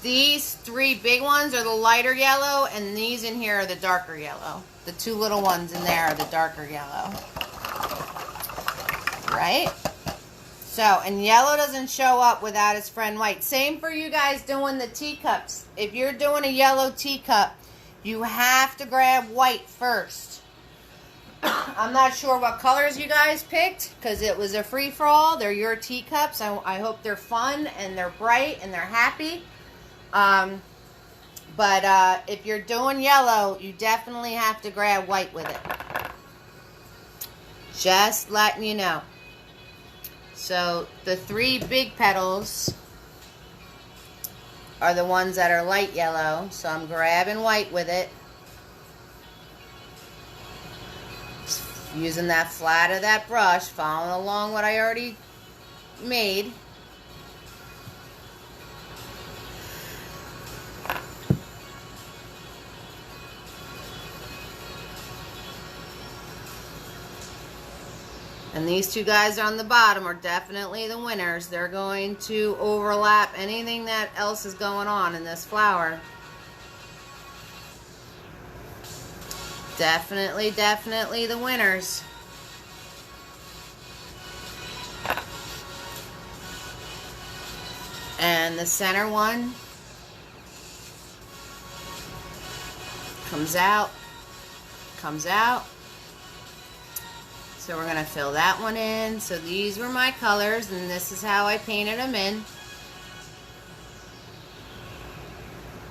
these three big ones are the lighter yellow, and these in here are the darker yellow. The two little ones in there are the darker yellow. Right? So, and yellow doesn't show up without its friend white. Same for you guys doing the teacups. If you're doing a yellow teacup, you have to grab white first. I'm not sure what colors you guys picked because it was a free-for-all. They're your teacups. I hope they're fun and they're bright and they're happy. But if you're doing yellow, you definitely have to grab white with it. Just letting you know. So the three big petals are the ones that are light yellow. So I'm grabbing white with it. Using that flat of that brush, following along what I already made. And these two guys on the bottom are definitely the winners. They're going to overlap anything that else is going on in this flower. Definitely the winners. And the center one comes out. So we're going to fill that one in. So these were my colors, and this is how I painted them in.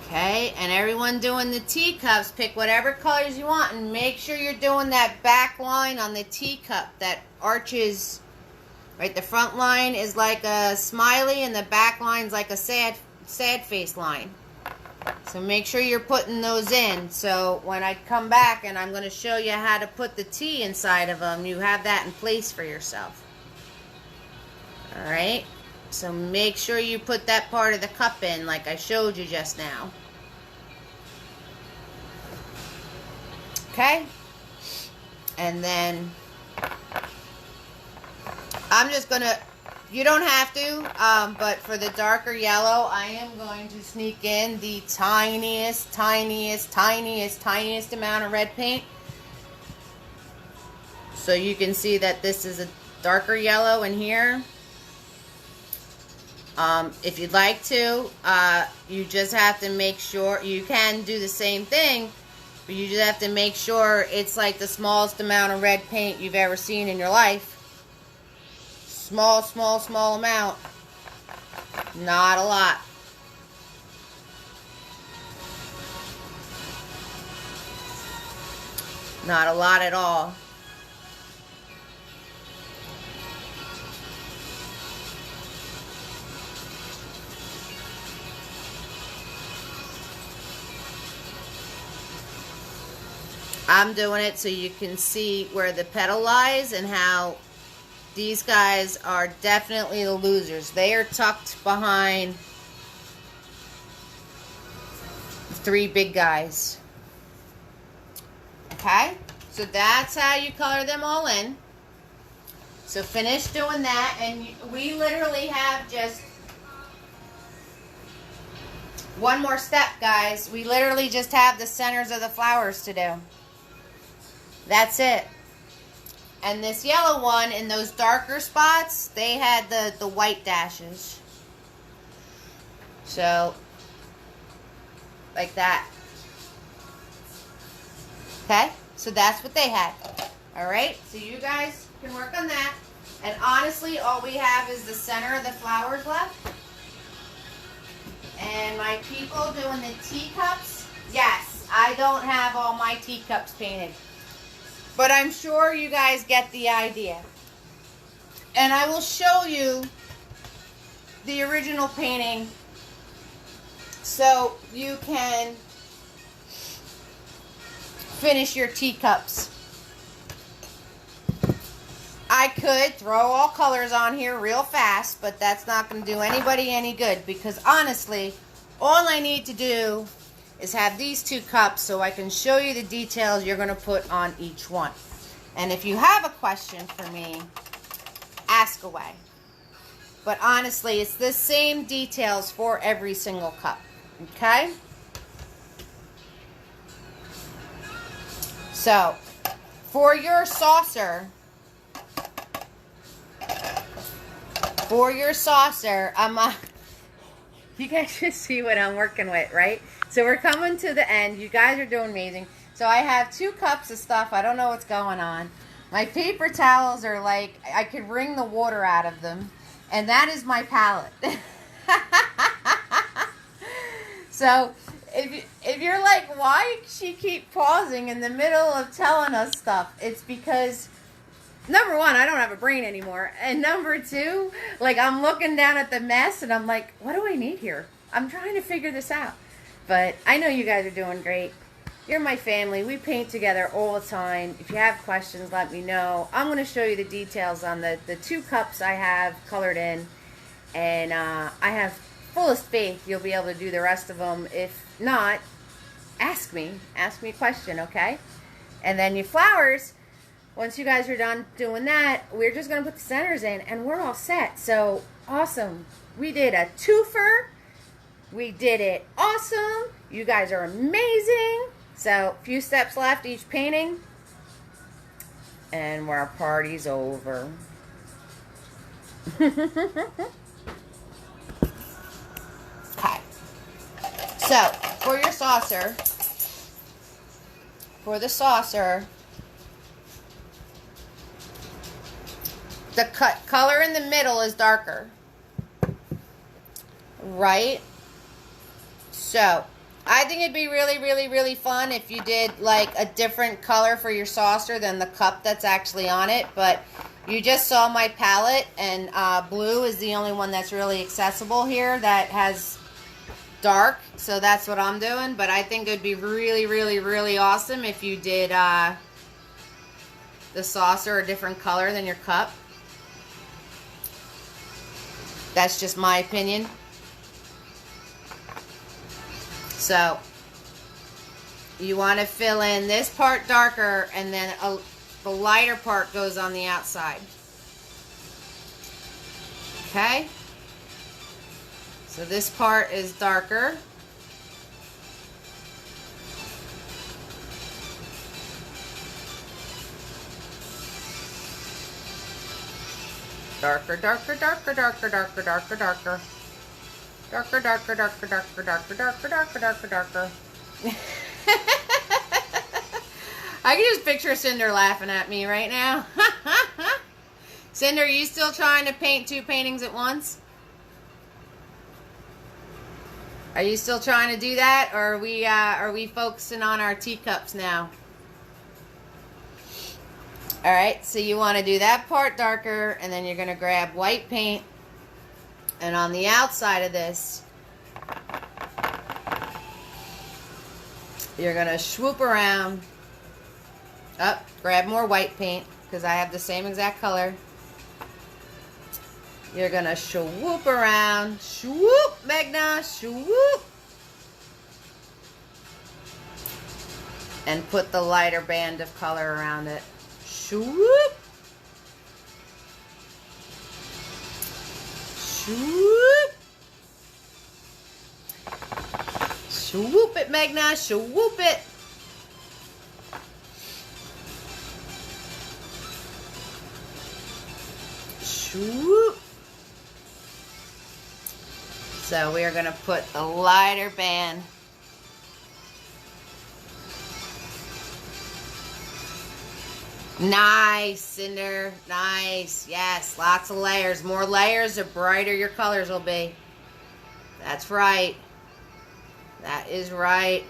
Okay, and everyone doing the teacups, pick whatever colors you want, and make sure you're doing that back line on the teacup that arches. Right, the front line is like a smiley, and the back line's like a sad face line. So make sure you're putting those in. So when I come back and I'm going to show you how to put the T inside of them, you have that in place for yourself. Alright, so make sure you put that part of the cup in like I showed you just now. Okay, and then I'm just going to, you don't have to, but for the darker yellow, I am going to sneak in the tiniest amount of red paint. So you can see that this is a darker yellow in here. If you'd like to, you just have to make sure, you can do the same thing, but you just have to make sure it's like the smallest amount of red paint you've ever seen in your life. Small amount. Not a lot. Not a lot at all. I'm doing it so you can see where the petal lies and how these guys are definitely the losers. They are tucked behind three big guys. Okay, so that's how you color them all in. So finish doing that, and we literally have just one more step, guys. We literally just have the centers of the flowers to do. That's it. And this yellow one, in those darker spots, they had the white dashes. So, like that. Okay? So that's what they had. Alright? So you guys can work on that. And honestly, all we have is the center of the flowers left. And my people doing the teacups. Yes, I don't have all my teacups painted. But I'm sure you guys get the idea. And I will show you the original painting so you can finish your teacups. I could throw all colors on here real fast, but that's not going to do anybody any good, because honestly, all I need to do is have these two cups so I can show you the details you're going to put on each one. And if you have a question for me, ask away. But honestly, it's the same details for every single cup. Okay? So, for your saucer, you guys just see what I'm working with, right? So we're coming to the end. You guys are doing amazing. So I have 2 cups of stuff. I don't know what's going on. My paper towels are like, I could wring the water out of them. And that is my palette. So if you're like, why she keep pausing in the middle of telling us stuff? It's because, number one, I don't have a brain anymore. And number 2, like, I'm looking down at the mess and I'm like, what do I need here? I'm trying to figure this out. But I know you guys are doing great. You're my family. We paint together all the time. If you have questions, let me know. I'm going to show you the details on the 2 cups I have colored in. And I have fullest faith you'll be able to do the rest of them. If not, ask me. Ask me a question, okay? And then your flowers, once you guys are done doing that, we're just going to put the centers in and we're all set. So, awesome. We did a twofer. We did it awesome. You guys are amazing. So, a few steps left each painting. And our party's over. Okay. So, for your saucer, the color in the middle is darker. Right? So, I think it'd be really, really, really fun if you did like a different color for your saucer than the cup that's actually on it. But you just saw my palette, and blue is the only one that's really accessible here that has dark. So that's what I'm doing. But I think it'd be really, really, really awesome if you did the saucer a different color than your cup. That's just my opinion. So, you want to fill in this part darker, and then the lighter part goes on the outside. Okay? So this part is darker. Darker, darker, darker, darker, darker, darker, darker. Darker, darker, darker, darker, darker, darker, darker, darker, darker. I can just picture Cinder laughing at me right now. Cinder, are you still trying to paint 2 paintings at once? Are you still trying to do that, or are we focusing on our teacups now? All right, so you want to do that part darker, and then you're going to grab white paint, and on the outside of this, you're going to swoop around, up, grab more white paint, because I have the same exact color. You're going to swoop around, swoop, Magna, swoop, and put the lighter band of color around it. Swoop. Swoop. Swoop it, Magna. Swoop it. Swoop. So we are going to put the lighter band. Nice, Cinder. Nice. Yes, lots of layers. More layers, the brighter your colors will be. That's right. That is right.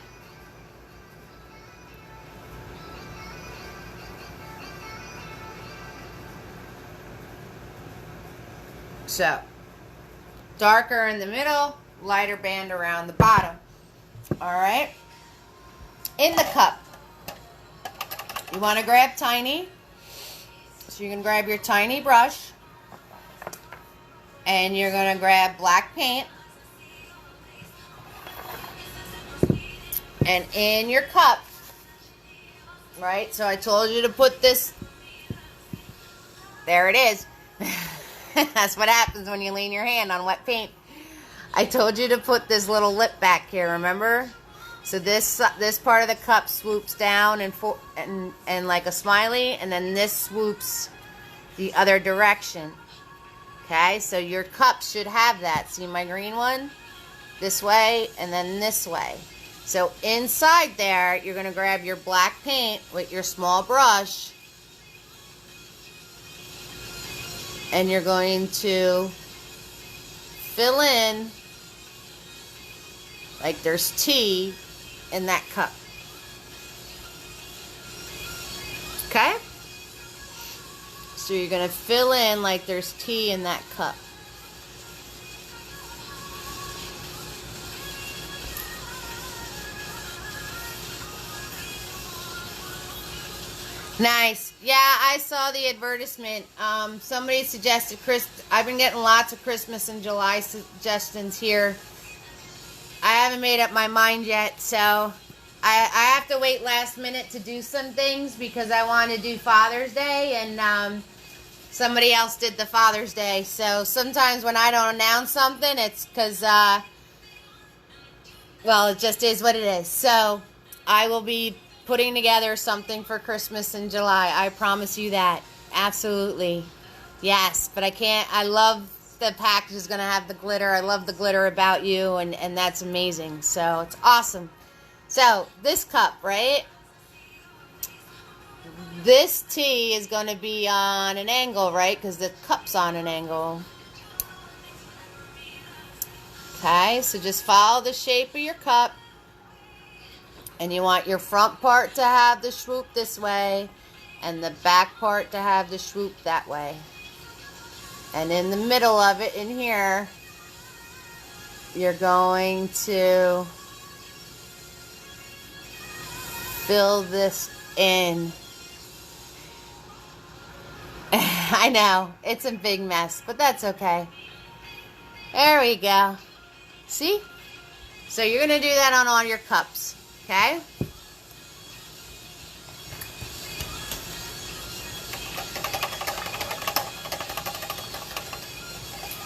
So, darker in the middle, lighter band around the bottom. All right. In the cup, you want to grab tiny. So you can grab your tiny brush. And you're going to grab black paint. And in your cup, right? So I told you to put this. There it is. That's what happens when you lean your hand on wet paint. I told you to put this little lip back here, remember? So this part of the cup swoops down and like a smiley, and then this swoops the other direction. Okay, so your cup should have that. See my green one? This way and then this way. So inside there, you're going to grab your black paint with your small brush, and you're going to fill in like there's tea in that cup. Okay? So you're going to fill in like there's tea in that cup. Nice. Yeah, I saw the advertisement. Somebody suggested I've been getting lots of Christmas in July suggestions here. I haven't made up my mind yet, so I have to wait last minute to do some things because I want to do Father's Day, and somebody else did the Father's Day. So sometimes when I don't announce something, it's because, well, it just is what it is. So I will be putting together something for Christmas in July. I promise you that. Absolutely. Yes, but I can't. I love the package is going to have the glitter. I love the glitter about you, and that's amazing. So it's awesome. So this cup, right? This tea is going to be on an angle, right? Because the cup's on an angle. Okay, so just follow the shape of your cup. And you want your front part to have the swoop this way, and the back part to have the swoop that way. And in the middle of it, in here, you're going to fill this in. I know, it's a big mess, but that's okay. There we go. See? So you're going to do that on all your cups. Okay?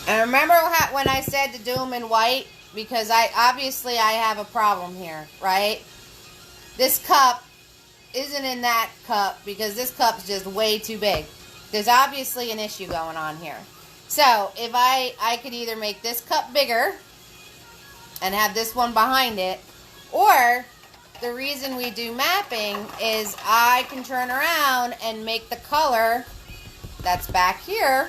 And remember when I said to do them in white? Because obviously I have a problem here, right? This cup isn't in that cup because this cup's just way too big. There's obviously an issue going on here. So if I could either make this cup bigger and have this one behind it, or the reason we do mapping is I can turn around and make the color that's back here,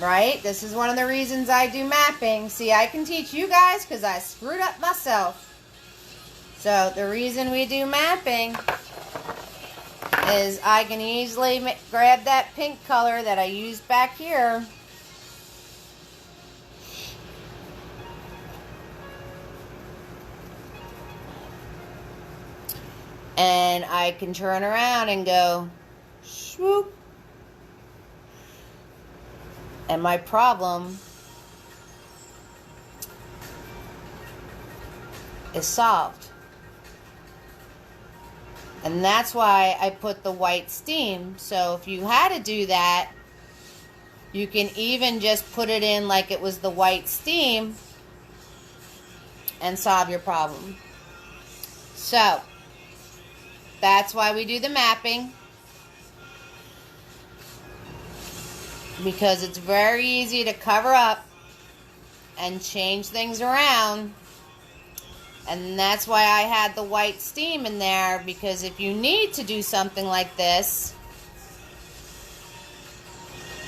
right? This is one of the reasons I do mapping. See, I can teach you guys because I screwed up myself. So the reason we do mapping is I can easily grab that pink color that I used back here. And I can turn around and go swoop. And my problem is solved. And that's why I put the white steam. So if you had to do that, you can even just put it in like it was the white steam and solve your problem. So that's why we do the mapping. Because it's very easy to cover up and change things around. And that's why I had the white steam in there, because if you need to do something like this,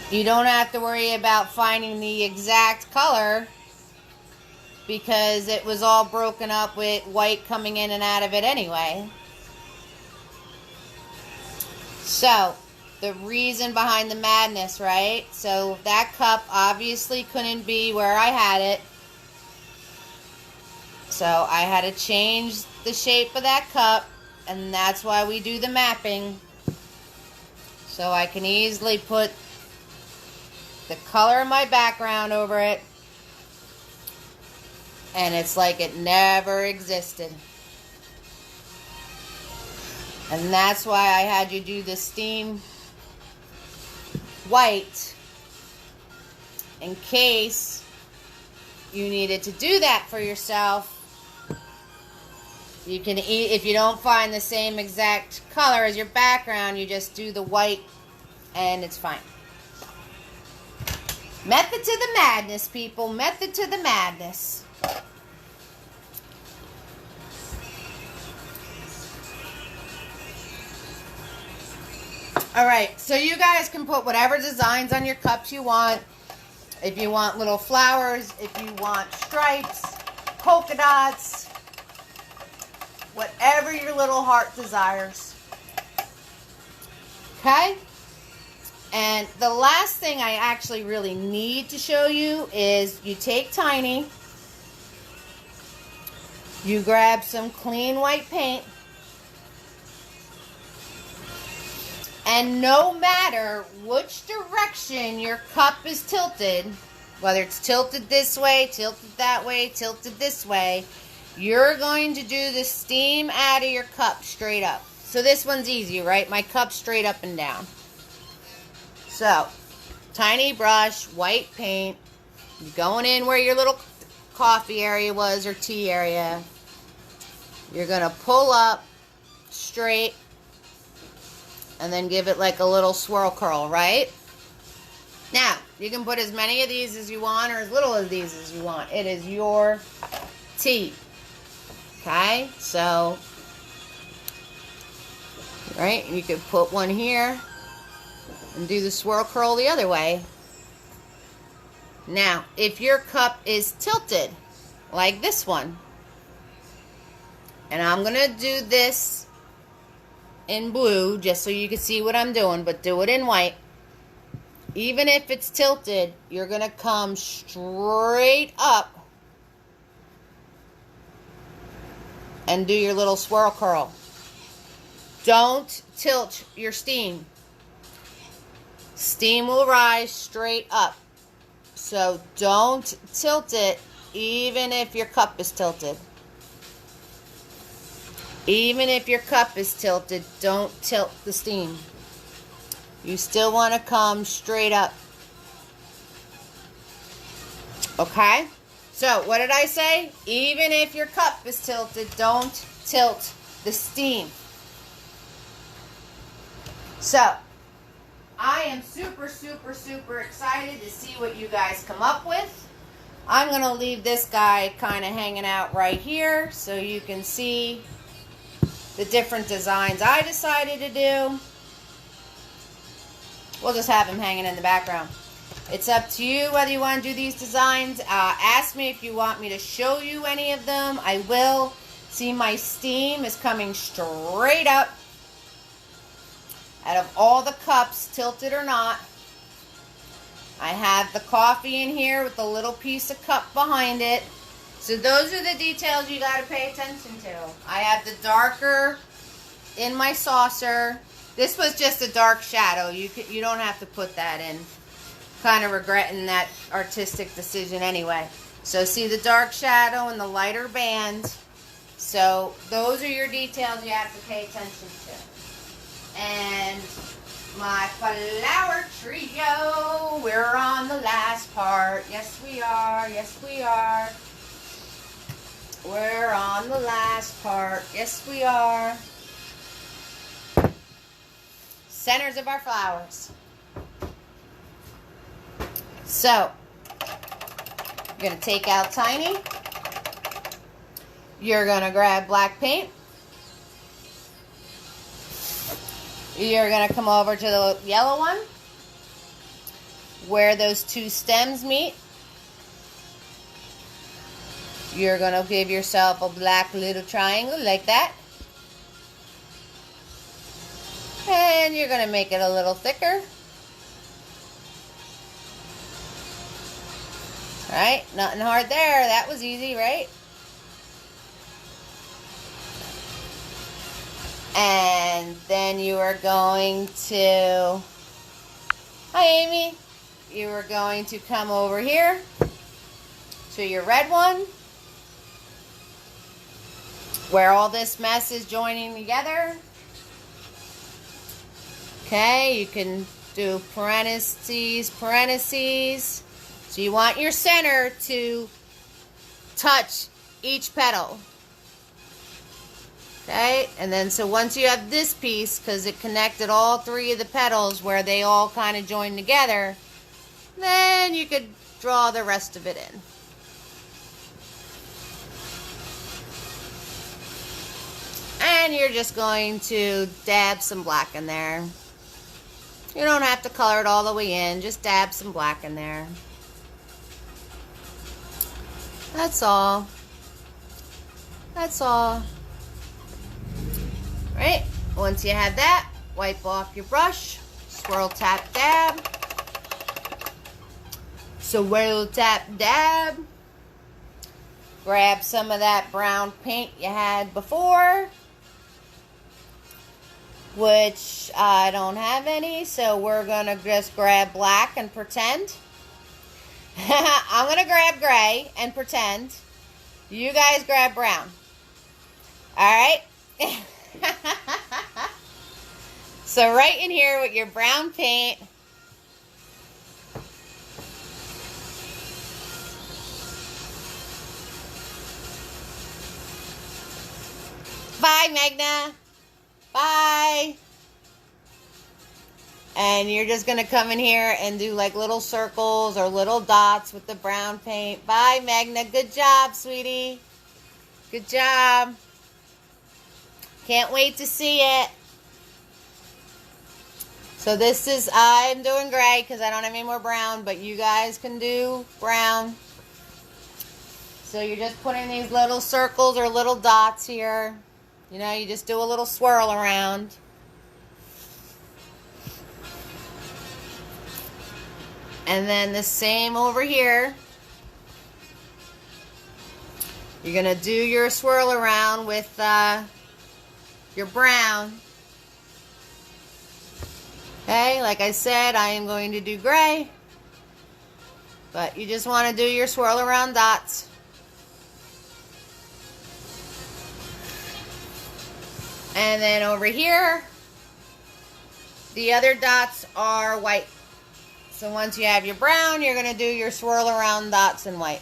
you don't have to worry about finding the exact color, because it was all broken up with white coming in and out of it anyway. So, the reason behind the madness, right? So, that cup obviously couldn't be where I had it. So I had to change the shape of that cup, and that's why we do the mapping. So I can easily put the color of my background over it, and it's like it never existed. And that's why I had you do the steam white, in case you needed to do that for yourself. You can eat, if you don't find the same exact color as your background, you just do the white and it's fine. Method to the madness, people. Method to the madness. Alright, so you guys can put whatever designs on your cups you want. If you want little flowers, if you want stripes, polka dots, whatever your little heart desires. Okay? And the last thing I actually really need to show you is you take Tiny, you grab some clean white paint, and no matter which direction your cup is tilted, whether it's tilted this way, tilted that way, tilted this way, you're going to do the steam out of your cup straight up. So this one's easy, right? My cup's straight up and down. So, tiny brush, white paint, you're going in where your little coffee area was or tea area. You're going to pull up straight and then give it like a little swirl curl, right? Now, you can put as many of these as you want or as little of these as you want. It is your tea. Okay? So, right? You could put one here and do the swirl curl the other way. Now, if your cup is tilted, like this one, and I'm going to do this in blue, just so you can see what I'm doing, but do it in white. Even if it's tilted, you're going to come straight up and do your little swirl curl. Don't tilt your steam. Steam will rise straight up. So don't tilt it even if your cup is tilted. Even if your cup is tilted, don't tilt the steam. You still want to come straight up. Okay? So, what did I say? Even if your cup is tilted, don't tilt the steam. So, I am super, super, super excited to see what you guys come up with. I'm going to leave this guy kind of hanging out right here so you can see the different designs I decided to do. We'll just have him hanging in the background. It's up to you whether you want to do these designs. Ask me if you want me to show you any of them. I will. See, my steam is coming straight up. out of all the cups, tilted or not. I have the coffee in here with the little piece of cup behind it. So those are the details you got to pay attention to. I have the darker in my saucer. This was just a dark shadow. You don't have to put that in. Kind of regretting that artistic decision anyway. So see the dark shadow and the lighter band. So those are your details you have to pay attention to. And my flower trio, we're on the last part. Yes, we are. Yes, we are. We're on the last part. Yes, we are. Centers of our flowers. So, you're going to take out Tiny. You're going to grab black paint. You're going to come over to the yellow one, where those two stems meet. You're going to give yourself a black little triangle like that. And you're going to make it a little thicker. Alright, nothing hard there. That was easy, right? And then you are going to... Hi, Amy. You are going to come over here to your red one, where all this mess is joining together. Okay, you can do parentheses. So you want your center to touch each petal. Okay, and then so once you have this piece, because it connected all three of the petals where they all kind of join together, then you could draw the rest of it in. And you're just going to dab some black in there. You don't have to color it all the way in, just dab some black in there. That's all. That's all. Right? Once you have that, wipe off your brush, swirl, tap, dab. Swirl, tap, dab. Grab some of that brown paint you had before, which I don't have any, so we're going to just grab black and pretend. I'm going to grab gray and pretend. You guys grab brown. Alright? So right in here with your brown paint, bye, Magna. Bye. And you're just going to come in here and do like little circles or little dots with the brown paint. Bye, Magna. Good job, sweetie. Good job. Can't wait to see it. So this is, I'm doing gray because I don't have any more brown, but you guys can do brown. So you're just putting these little circles or little dots here. You know, you just do a little swirl around. And then the same over here. You're going to do your swirl around with your brown. Okay, like I said, I am going to do gray. But you just want to do your swirl around dots. And then over here, the other dots are white. So once you have your brown, you're going to do your swirl around dots in white.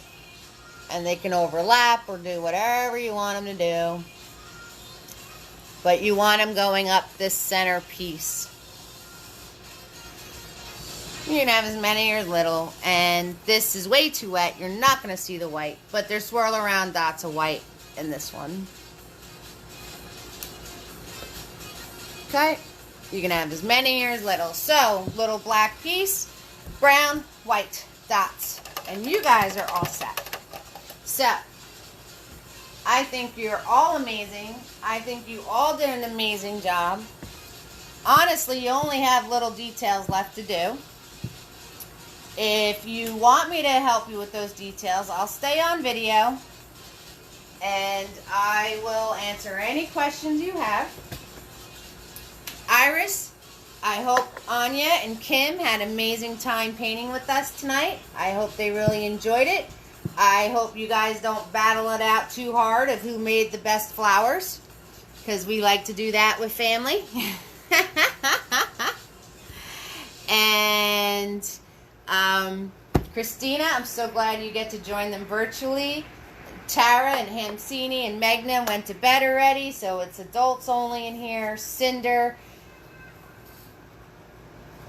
And they can overlap or do whatever you want them to do. But you want them going up this center piece. You can have as many or as little. And this is way too wet. You're not going to see the white. But there's swirl around dots of white in this one. Okay. You can have as many or as little. So, little black piece, brown, white dots. And you guys are all set. So, I think you're all amazing. I think you all did an amazing job. honestly, you only have little details left to do. If you want me to help you with those details, I'll stay on video and I will answer any questions you have. Iris, I hope Anya and Kim had an amazing time painting with us tonight. I hope they really enjoyed it. I hope you guys don't battle it out too hard of who made the best flowers, because we like to do that with family. And Christina, I'm so glad you get to join them virtually. Tara and Hamsini and Megna went to bed already, so it's adults only in here. Cinder.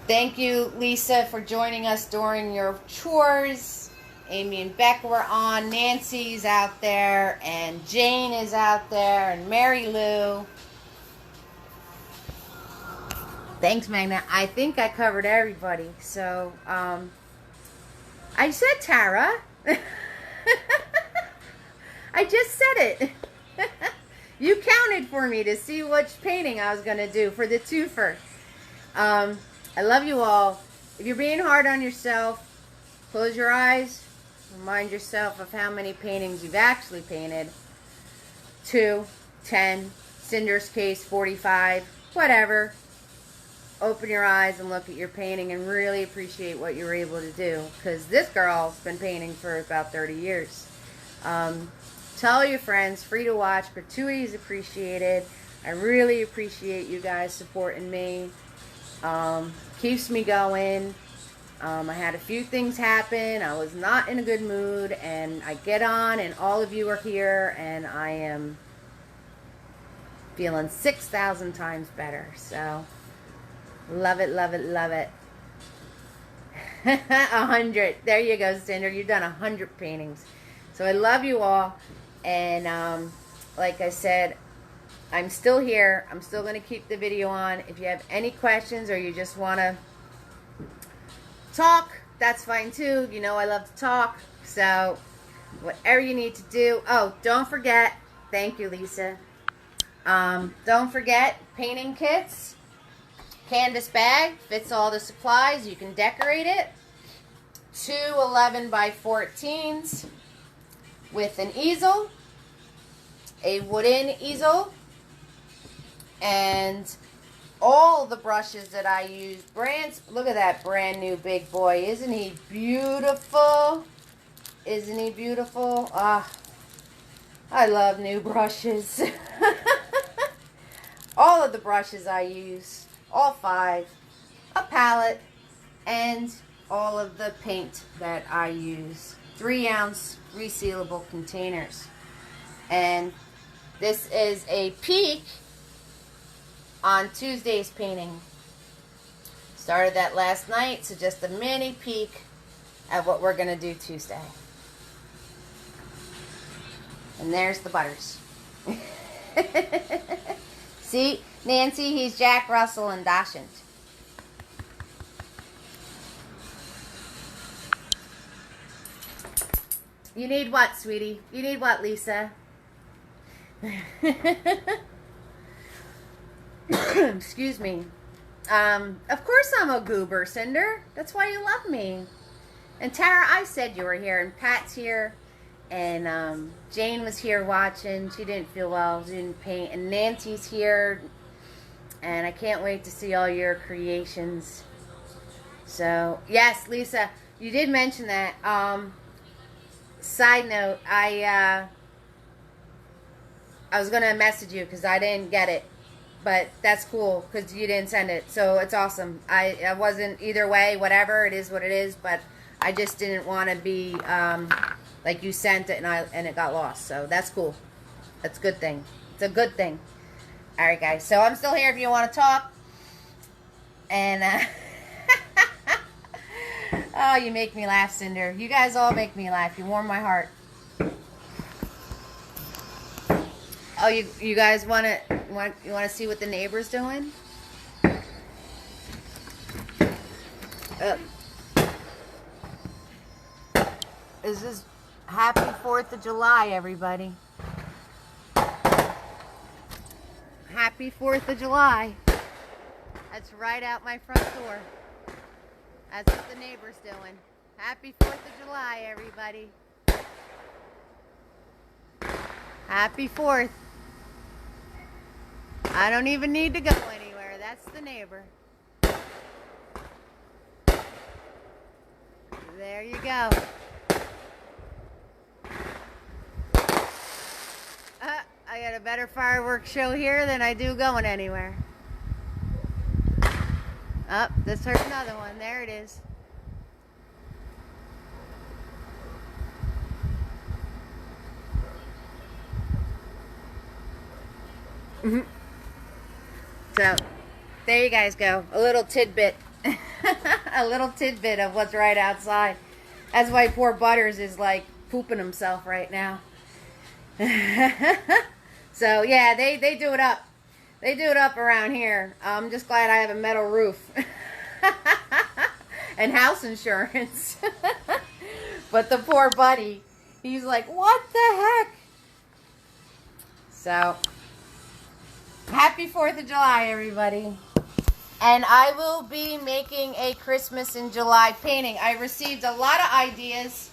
Thank you, Lisa, for joining us during your chores. Amy and Becca were on. Nancy's out there, and Jane is out there, and Mary Lou. Thanks, Magna. I think I covered everybody. So, I said Tara. I just said it. You counted for me to see which painting I was going to do for the twofer. I love you all. If you're being hard on yourself, close your eyes. Remind yourself of how many paintings you've actually painted. 2, 10, Cinder's case, 45, whatever. Open your eyes and look at your painting and really appreciate what you were able to do. Because this girl's been painting for about 30 years. Tell your friends, free to watch, gratuities appreciated. I really appreciate you guys supporting me. Keeps me going. I had a few things happen. I was not in a good mood, and I get on, and all of you are here, and I am feeling 6,000 times better. So, love it, love it, love it. 100. There you go, Cinder. You've done 100 paintings. So I love you all, and like I said, I'm still here. I'm still going to keep the video on. If you have any questions or you just want to talk, that's fine too. You know I love to talk. So whatever you need to do. Oh, don't forget. Thank you, Lisa. Don't forget painting kits. Canvas bag. Fits all the supplies. You can decorate it. 2 11 by 14s with an easel. A wooden easel. And all the brushes that I use, look at that brand new big boy. Isn't he beautiful? Isn't he beautiful? Ah, I love new brushes. All of the brushes I use, all 5, a palette, and all of the paint that I use. 3-ounce resealable containers. And this is a peek on Tuesday's painting. Started that last night, so just a mini peek at what we're going to do Tuesday. And there's the butters. See, Nancy, he's Jack Russell and Dachshund. You need what, sweetie? You need what, Lisa? Excuse me. Of course I'm a goober, Cinder. That's why you love me. And Tara, I said you were here, and Pat's here, and Jane was here watching. She didn't feel well, she didn't paint, and Nancy's here, and I can't wait to see all your creations. So, yes, Lisa, you did mention that. Side note, I was going to message you because I didn't get it. But that's cool because you didn't send it. So it's awesome. I wasn't either way, whatever. It is what it is. But I just didn't want to be like you sent it and it got lost. So that's cool. That's a good thing. It's a good thing. All right, guys. So I'm still here if you want to talk. And oh, you make me laugh, Cinder. You guys all make me laugh. You warm my heart. Oh, you guys want to see what the neighbor's doing? This is happy 4th of July, everybody. Happy 4th of July. That's right out my front door. That's what the neighbor's doing. Happy 4th of July, everybody. Happy 4th. I don't even need to go anywhere. That's the neighbor. There you go. I got a better fireworks show here than I do going anywhere. Oh, this hurt another one. There it is. So, there you guys go. A little tidbit. A little tidbit of what's right outside. That's why poor Butters is like pooping himself right now. So, yeah, they do it up. They do it up around here. I'm just glad I have a metal roof. And house insurance. But the poor buddy, he's like, what the heck? So, happy 4th of July, everybody. And I will be making a Christmas in July painting. I received a lot of ideas.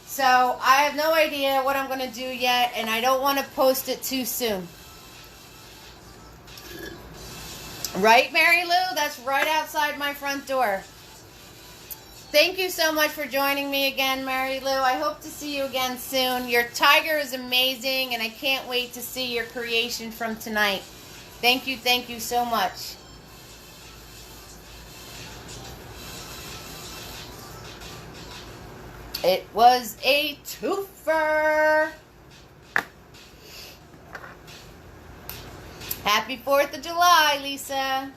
So, I have no idea what I'm going to do yet. And I don't want to post it too soon. Right, Mary Lou? That's right outside my front door. Thank you so much for joining me again, Mary Lou. I hope to see you again soon. Your tiger is amazing, and I can't wait to see your creation from tonight. Thank you so much. It was a twofer. Happy 4th of July, Lisa.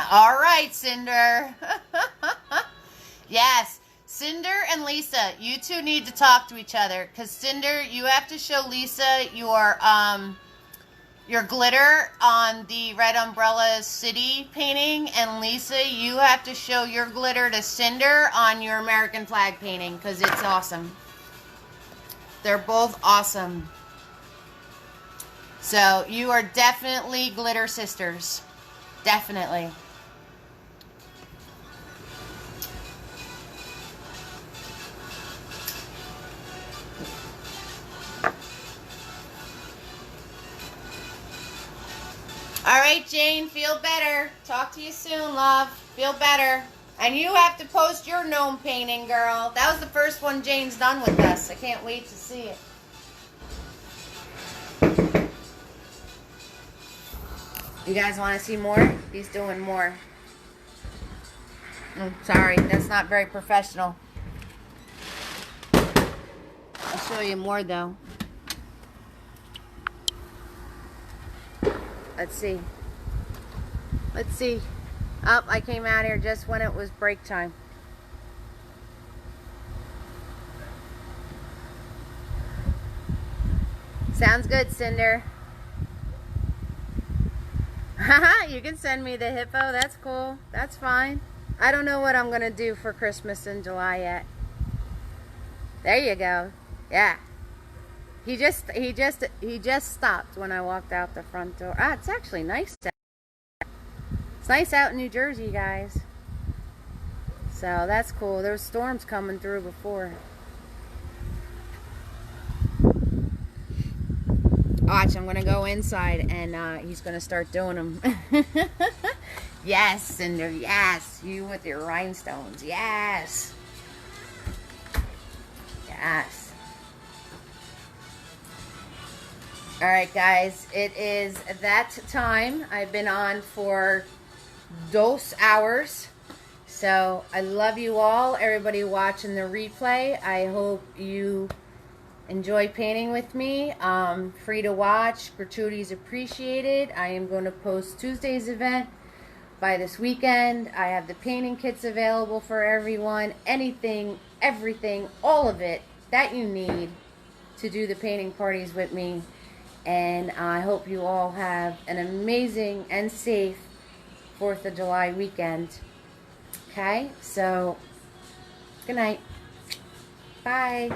All right, Cinder. Yes, Cinder and Lisa, you two need to talk to each other. Because Cinder, you have to show Lisa your glitter on the Red Umbrella City painting. And Lisa, you have to show your glitter to Cinder on your American flag painting. Because it's awesome. They're both awesome. So, you are definitely glitter sisters. Definitely. All right, Jane, feel better. Talk to you soon, love. Feel better. And you have to post your gnome painting, girl. That was the first one Jane's done with us. I can't wait to see it. You guys want to see more? He's doing more. Oh, sorry, that's not very professional. I'll show you more, though. Let's see. Let's see. Oh, I came out here just when it was break time. Sounds good, Cinder. Haha, you can send me the hippo. That's cool. That's fine. I don't know what I'm going to do for Christmas in July yet. There you go. Yeah. He just stopped when I walked out the front door. Ah, it's actually nice. It's nice out in New Jersey, guys. So that's cool. There was storms coming through before. Watch, I'm gonna go inside and he's gonna start doing them. Yes, Cinder. Yes, you with your rhinestones. Yes. Yes. Alright guys, it is that time. I've been on for 2 hours. So, I love you all. Everybody watching the replay. I hope you enjoy painting with me. Free to watch. Gratuities appreciated. I am going to post Tuesday's event by this weekend. I have the painting kits available for everyone. Anything, everything, all of it that you need to do the painting parties with me. And I hope you all have an amazing and safe 4th of July weekend. Okay? So, good night. Bye.